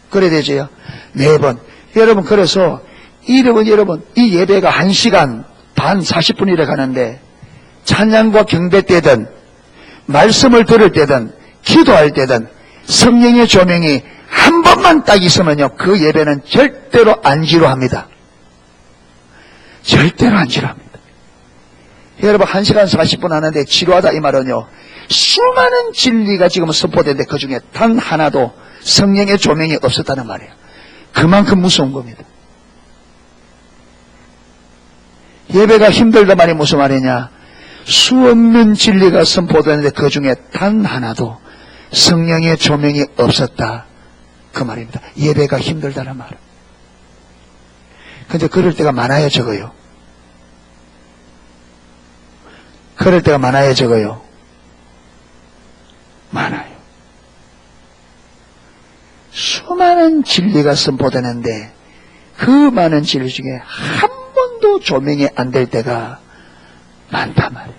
그래야 되죠. 매번. 여러분, 그래서 여러분 이 예배가 1시간 반 40분이라 가는데 찬양과 경배 때든 말씀을 들을 때든 기도할 때든 성령의 조명이 한 번만 딱 있으면요, 그 예배는 절대로 안 지루합니다. 절대로 안 지루합니다. 여러분, 1시간 40분 하는데 지루하다 이 말은요, 수많은 진리가 지금 선포되는데 그 중에 단 하나도 성령의 조명이 없었다는 말이에요. 그만큼 무서운 겁니다. 예배가 힘들다 말이 무슨 말이냐? 수없는 진리가 선포되는데 그 중에 단 하나도 성령의 조명이 없었다. 그 말입니다. 예배가 힘들다는 말은. 근데 그럴 때가 많아요, 적어요? 그럴 때가 많아요, 적어요? 많아요. 수많은 진리가 선포되는데 그 많은 진리 중에 한 번도 조명이 안 될 때가 많단 말이에요.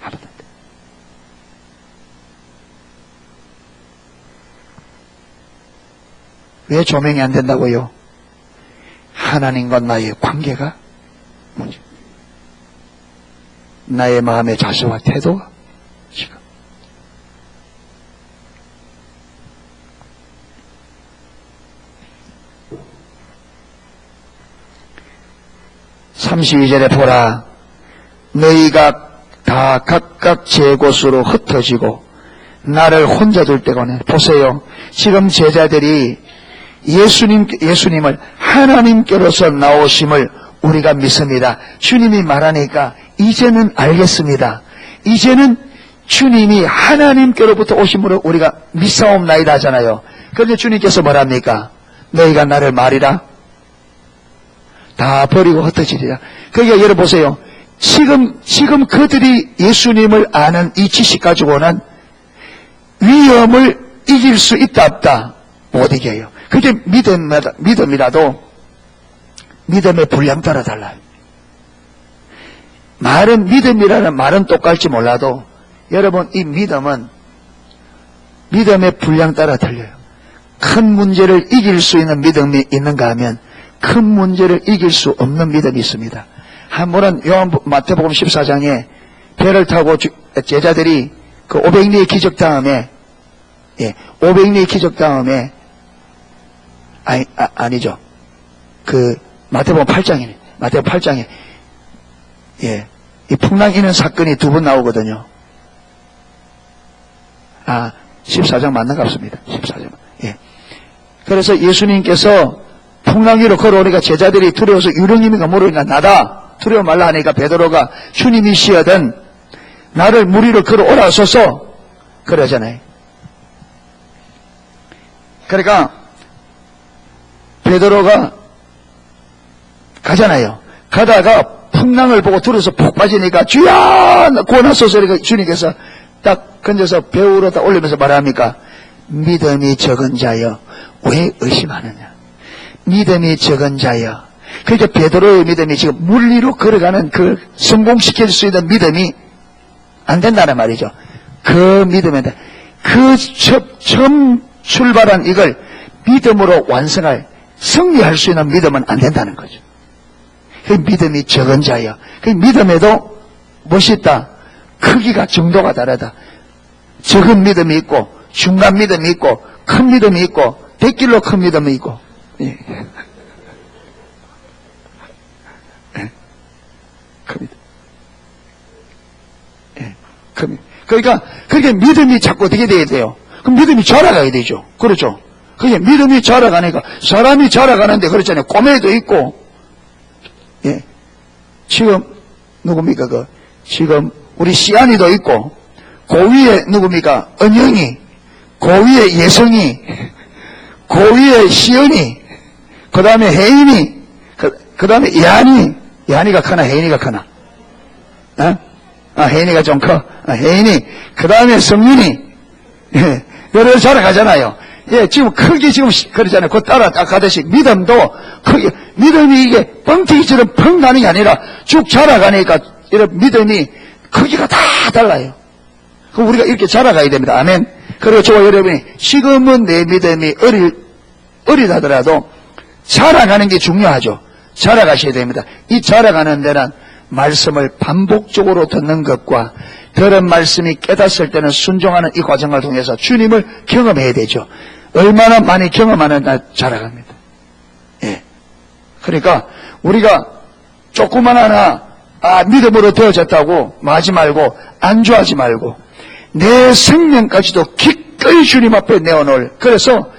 한 번도 안 돼. 왜 조명이 안 된다고요? 하나님과 나의 관계가 문제. 나의 마음의 자세와 태도가 지금. (32절에) 보라, 너희가 다 각각 제 곳으로 흩어지고 나를 혼자 둘 때가 오네. 보세요. 지금 제자들이 예수님을 하나님께로서 나오심을 우리가 믿습니다. 주님이 말하니까 이제는 알겠습니다. 이제는 주님이 하나님께로부터 오심으로 우리가 믿사옵나이다 하잖아요. 그런데 주님께서 뭐랍니까? 너희가 나를 말이라 다 버리고 흩어지리라. 그러니까 여러분 보세요. 지금 그들이 예수님을 아는 이 지식 가지고는 위험을 이길 수 있다 없다? 못 이겨요. 그게 믿음이라도 믿음의 분량 따라 달라요. 말은 믿음이라는 말은 똑같지 몰라도 여러분 이 믿음은 믿음의 분량 따라 틀려요. 큰 문제를 이길 수 있는 믿음이 있는가 하면 큰 문제를 이길 수 없는 믿음이 있습니다. 한 번은 마태복음 14장에 배를 타고 제자들이 그 500리의 기적 다음에 500리의 기적 다음에 아니죠. 그 마태복음 8장이네. 마태복음 8장에 이 풍랑 이는 사건이 두 번 나오거든요. 14장 맞는 것 같습니다. 14장. 그래서 예수님께서 풍랑 위로 걸어오니까 제자들이 두려워서 유령님이가 모르니까 나다. 두려워 말라 하니까 베드로가 주님이시여든 나를 물 위로 걸어오라소서 그러잖아요. 그러니까 베드로가 가잖아요. 가다가 풍랑을 보고 두려워서 푹 빠지니까 주야 구원하소서. 그러니까 주님께서 딱 건져서 배우로 딱 올리면서 말합니까? 믿음이 적은 자여 왜 의심하느냐. 믿음이 적은 자여. 그러니까 베드로의 믿음이 지금 물 위로 걸어가는 그 성공시킬 수 있는 믿음이 안 된다는 말이죠. 그 믿음에 그 처음 출발한 이걸 믿음으로 완성할 승리할 수 있는 믿음은 안 된다는 거죠. 그 믿음이 적은 자여. 그 믿음에도 멋있다. 크기가 정도가 다르다. 적은 믿음이 있고 중간 믿음이 있고 큰 믿음이 있고 대길로 큰 믿음이 있고. 큰 믿음. 큰 믿음. 그러니까 그렇게 믿음이 자꾸 어떻게 돼야 돼요? 그럼 믿음이 자라가야 되죠. 그렇죠. 그게 믿음이 자라가니까 사람이 자라가는데 그렇잖아요. 꼬매도 있고. 지금 누굽니까? 지금 우리 시안이도 있고 그 위에 누굽니까? 은영이, 그 위에 예성이, 그 위에 시연이, 그 다음에 혜인이, 그 다음에 야한이가 크나 혜인이가 크나? 혜인이가 좀 커. 혜인이, 그 다음에 성윤이, 여러 자라가잖아요. 지금 크게 지금 그러잖아요. 그 따라 딱 가듯이 믿음도 크게, 믿음이 이게 뻥튀기처럼 펑 나는 게 아니라 쭉 자라가니까 이런 믿음이 크기가 다 달라요. 그럼 우리가 이렇게 자라가야 됩니다. 아멘. 그리고 저와 여러분이 지금은 내 믿음이 어리다더라도 자라가는 게 중요하죠. 자라가셔야 됩니다. 이 자라가는 데는 말씀을 반복적으로 듣는 것과 들은 말씀이 깨닫을 때는 순종하는 이 과정을 통해서 주님을 경험해야 되죠. 얼마나 많이 경험하는 날 자라갑니다. 그러니까 우리가 조그만 하나 믿음으로 되어졌다고 마지 말고 안주하지 말고 내 생명까지도 기꺼이 주님 앞에 내어놓을. 그래서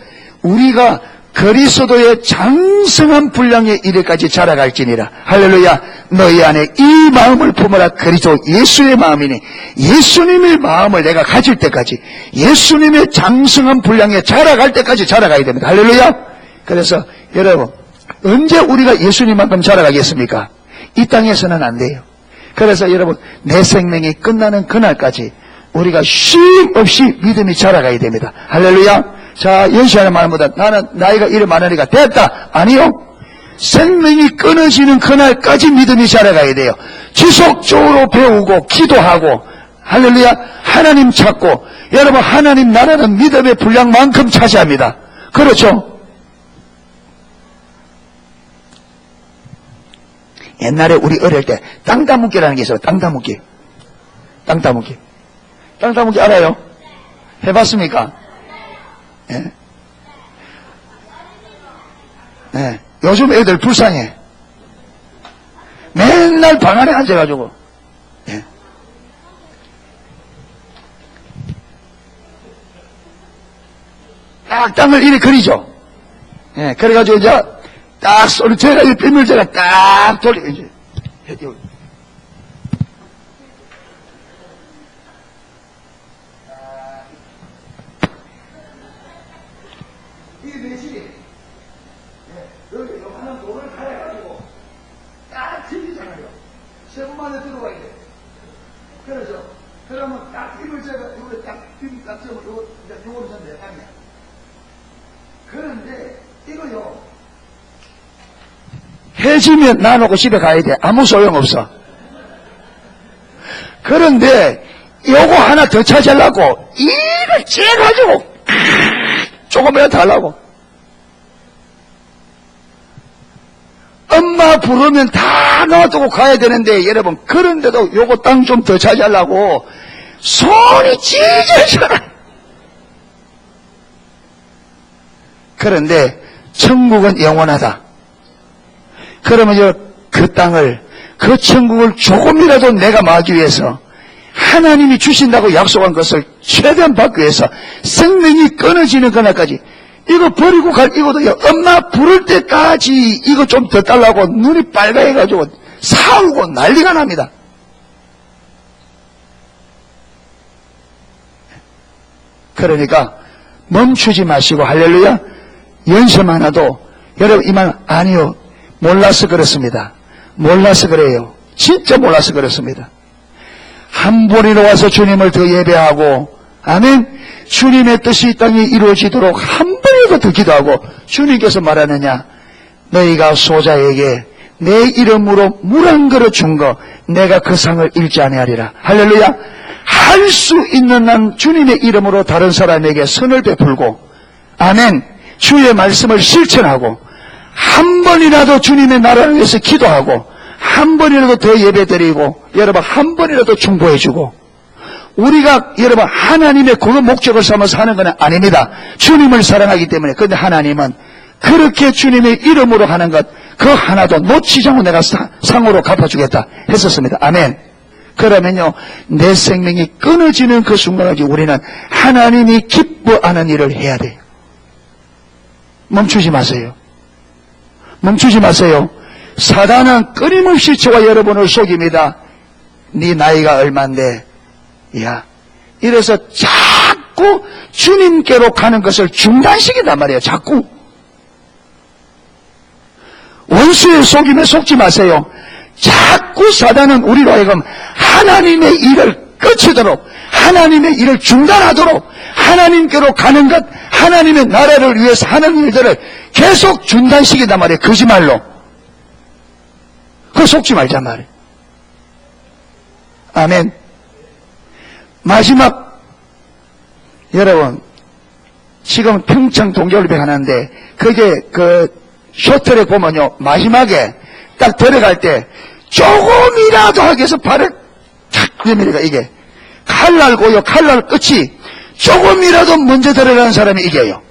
우리가 그리스도의 장성한 분량에 이르기까지 자라갈지니라. 할렐루야. 너희 안에 이 마음을 품어라. 그리스도 예수의 마음이니 예수님의 마음을 내가 가질 때까지 예수님의 장성한 분량에 자라갈 때까지 자라가야 됩니다. 할렐루야. 그래서 여러분 언제 우리가 예수님만큼 자라가겠습니까? 이 땅에서는 안 돼요. 그래서 여러분 내 생명이 끝나는 그날까지 우리가 쉼 없이 믿음이 자라가야 됩니다. 할렐루야. 자, 연시하는 말보다 나는 나이가 이래 많으니까 됐다. 아니요. 생명이 끊어지는 그날까지 믿음이 자라가야 돼요. 지속적으로 배우고 기도하고 할렐루야 하나님 찾고 여러분 하나님 나라는 믿음의 분량만큼 차지합니다. 그렇죠? 옛날에 우리 어릴 때 땅따먹기라는 게 있어요. 땅따먹기. 땅따먹기. 땅따먹기 알아요? 해봤습니까? 예. 예. 요즘 애들 불쌍해. 맨날 방 안에 앉아가지고. 예. 딱 땅을 이리 그리죠. 예. 그래가지고 이제 딱 소리 제가 이 빗물 제가 딱 돌리 이제. 이 매실이 여기 요만한 돌을 갈아가지고 딱 튀기잖아요. 세 번만에 들어가야 돼. 그래서 그러면 딱 힘을 제가 요거 딱 힘 딱 잡으면 요거 이제 요거를 전 내방이야. 그런데 이거요 해지면 놔놓고 집에 가야 돼. 아무 소용없어. 그런데 요거 하나 더 찾으려고 이걸 째가지고 조금이라도 달라고. 엄마 부르면 다 놔두고 가야 되는데 여러분 그런데도 요거 땅 좀 더 차지하려고 손이 찢어져라. 그런데 천국은 영원하다. 그러면 그 땅을 그 천국을 조금이라도 내가 막기 위해서 하나님이 주신다고 약속한 것을 최대한 받기 위해서 생명이 끊어지는 그날까지 이거 버리고 갈 이거도요. 엄마 부를 때까지 이거 좀 더 달라고 눈이 빨개가지고 싸우고 난리가 납니다. 그러니까 멈추지 마시고 할렐루야 연습 하나도 여러분 이 말 아니요. 몰라서 그렇습니다. 몰라서 그래요. 진짜 몰라서 그렇습니다. 한 번이로 와서 주님을 더 예배하고 아멘. 주님의 뜻이 이 땅에 이루어지도록 한 번이라도 더 기도하고 주님께서 말하느냐 너희가 소자에게 내 이름으로 물 한 그릇 준 거 내가 그 상을 잃지 아니하리라. 할렐루야. 할 수 있는 한 주님의 이름으로 다른 사람에게 선을 베풀고 아멘. 주의 말씀을 실천하고 한 번이라도 주님의 나라를 위해서 기도하고 한 번이라도 더 예배드리고 여러분 한 번이라도 중보해주고 우리가 여러분 하나님의 그 목적을 삼아서 하는 건 아닙니다. 주님을 사랑하기 때문에. 그런데 하나님은 그렇게 주님의 이름으로 하는 것 그 하나도 놓치지 않고 내가 상으로 갚아주겠다 했었습니다. 아멘. 그러면요 내 생명이 끊어지는 그 순간까지 우리는 하나님이 기뻐하는 일을 해야 돼요. 멈추지 마세요. 멈추지 마세요. 사단은 끊임없이 저와 여러분을 속입니다. 네 나이가 얼만데 야 이래서 자꾸 주님께로 가는 것을 중단시킨단 말이에요. 자꾸 원수의 속임에 속지 마세요. 자꾸 사단은 우리로 하여금 하나님의 일을 끝이도록 하나님의 일을 중단하도록 하나님께로 가는 것 하나님의 나라를 위해서 하는 일들을 계속 중단시킨단 말이에요. 거짓말로. 그거 속지 말자 말이에요. 아멘. 마지막 여러분 지금 평창 동계올림픽 하는데 그게 그 쇼트랙 보면요 마지막에 딱 들어갈 때 조금이라도 하기 위해서 발을 탁 내밀어가 이게 칼날고요 칼날 끝이 조금이라도 먼저 들어가는 사람이 이겨요.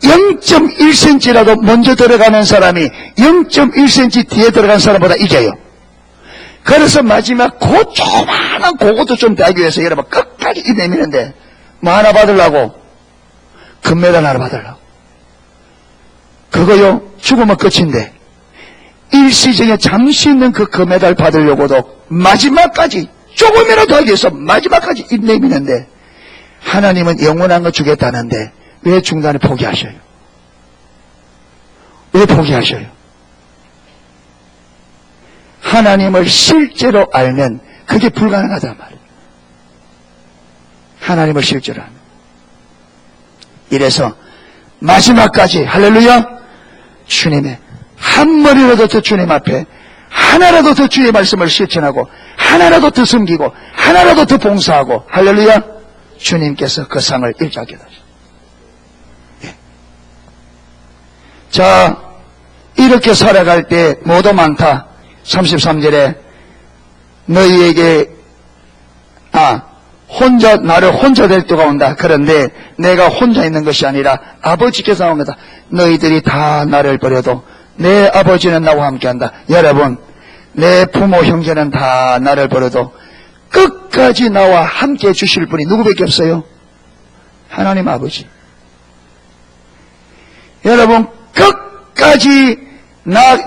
0.1cm라도 먼저 들어가는 사람이 0.1cm 뒤에 들어간 사람보다 이겨요. 그래서 마지막 그 조그마한 그것도 좀 되기 위해서 여러분 끝까지 내미는데 뭐 하나 받으려고 금메달 하나 받으려고 그거요 죽으면 끝인데 일시적에 잠시 있는 그 금메달 받으려고도 마지막까지 조금이라도 하기 위해서 마지막까지 입 내미는데 하나님은 영원한 거 주겠다는데 왜 중간에 포기하셔요? 왜 포기하셔요? 하나님을 실제로 알면 그게 불가능하단 말이에요. 하나님을 실제로 알면. 이래서 마지막까지 할렐루야 주님의 한 머리라도 더 주님 앞에 하나라도 더 주의 말씀을 실천하고 하나라도 더 섬기고 하나라도 더 봉사하고 할렐루야 주님께서 그 상을 일자게 하시오. 예. 자, 이렇게 살아갈 때 뭐도 많다. 33절에 너희에게 나를 혼자 될 때가 온다. 그런데 내가 혼자 있는 것이 아니라 아버지께서 나온 거다. 너희들이 다 나를 버려도 내 아버지는 나와 함께한다. 여러분, 내 부모 형제는 다 나를 버려도 끝까지 나와 함께 해주실 분이 누구밖에 없어요? 하나님 아버지. 여러분, 끝까지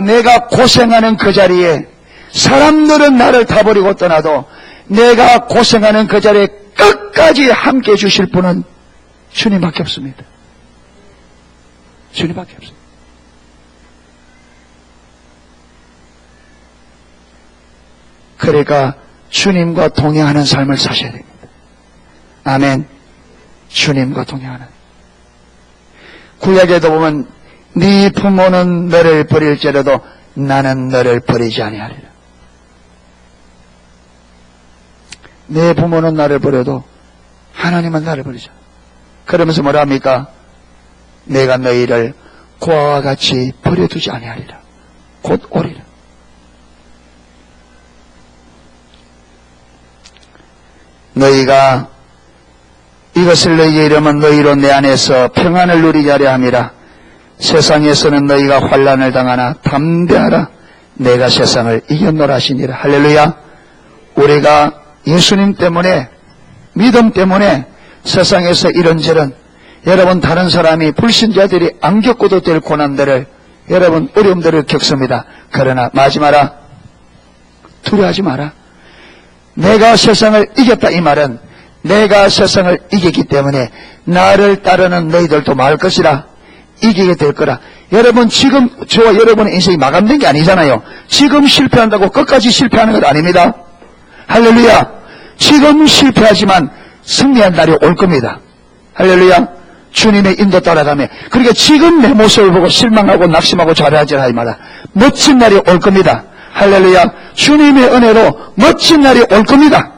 내가 고생하는 그 자리에 사람들은 나를 다 버리고 떠나도 내가 고생하는 그 자리에 끝까지 함께 해주실 분은 주님밖에 없습니다. 주님밖에 없습니다. 그러니까 주님과 동행하는 삶을 사셔야 됩니다. 아멘. 주님과 동행하는. 구약에도 보면 네 부모는 너를 버릴지라도 나는 너를 버리지 아니하리라. 내 부모는 나를 버려도 하나님은 나를 버리죠. 그러면서 뭐라 합니까? 내가 너희를 고아와 같이 버려두지 아니하리라. 곧 오리라. 너희가 이것을 너희에게 이르면 너희로 내 안에서 평안을 누리게 하려 함이라. 세상에서는 너희가 환난을 당하나 담대하라. 내가 세상을 이겼노라 하시니라. 할렐루야. 우리가 예수님 때문에 믿음 때문에 세상에서 이런저런 여러분 다른 사람이 불신자들이 안 겪어도 될 고난들을 여러분 어려움들을 겪습니다. 그러나 마지 마라. 두려워하지 마라. 내가 세상을 이겼다 이 말은 내가 세상을 이겼기 때문에 나를 따르는 너희들도 말할 것이라. 이기게 될 거라. 여러분 지금 저와 여러분의 인생이 마감된 게 아니잖아요. 지금 실패한다고 끝까지 실패하는 것 아닙니다. 할렐루야. 지금 실패하지만 승리한 날이 올 겁니다. 할렐루야. 주님의 인도 따라가며 그러니까 지금 내 모습을 보고 실망하고 낙심하고 좌절하지 마라. 멋진 날이 올 겁니다. 할렐루야. 주님의 은혜로 멋진 날이 올 겁니다.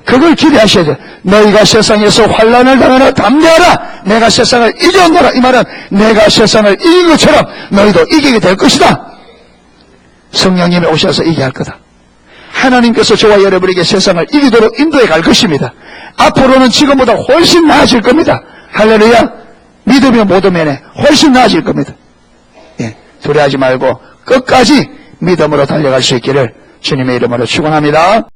그걸 기대하셔야 돼요. 너희가 세상에서 환난을 당하나 담대하라. 내가 세상을 이겨온다라. 이 말은 내가 세상을 이긴 것처럼 너희도 이기게 될 것이다. 성령님이 오셔서 이기게 할 거다. 하나님께서 저와 여러분에게 세상을 이기도록 인도해 갈 것입니다. 앞으로는 지금보다 훨씬 나아질 겁니다. 할렐루야. 믿으면 못 오면에 훨씬 나아질 겁니다. 예, 두려워하지 말고 끝까지 믿음으로 달려갈 수 있기를 주님의 이름으로 축원합니다.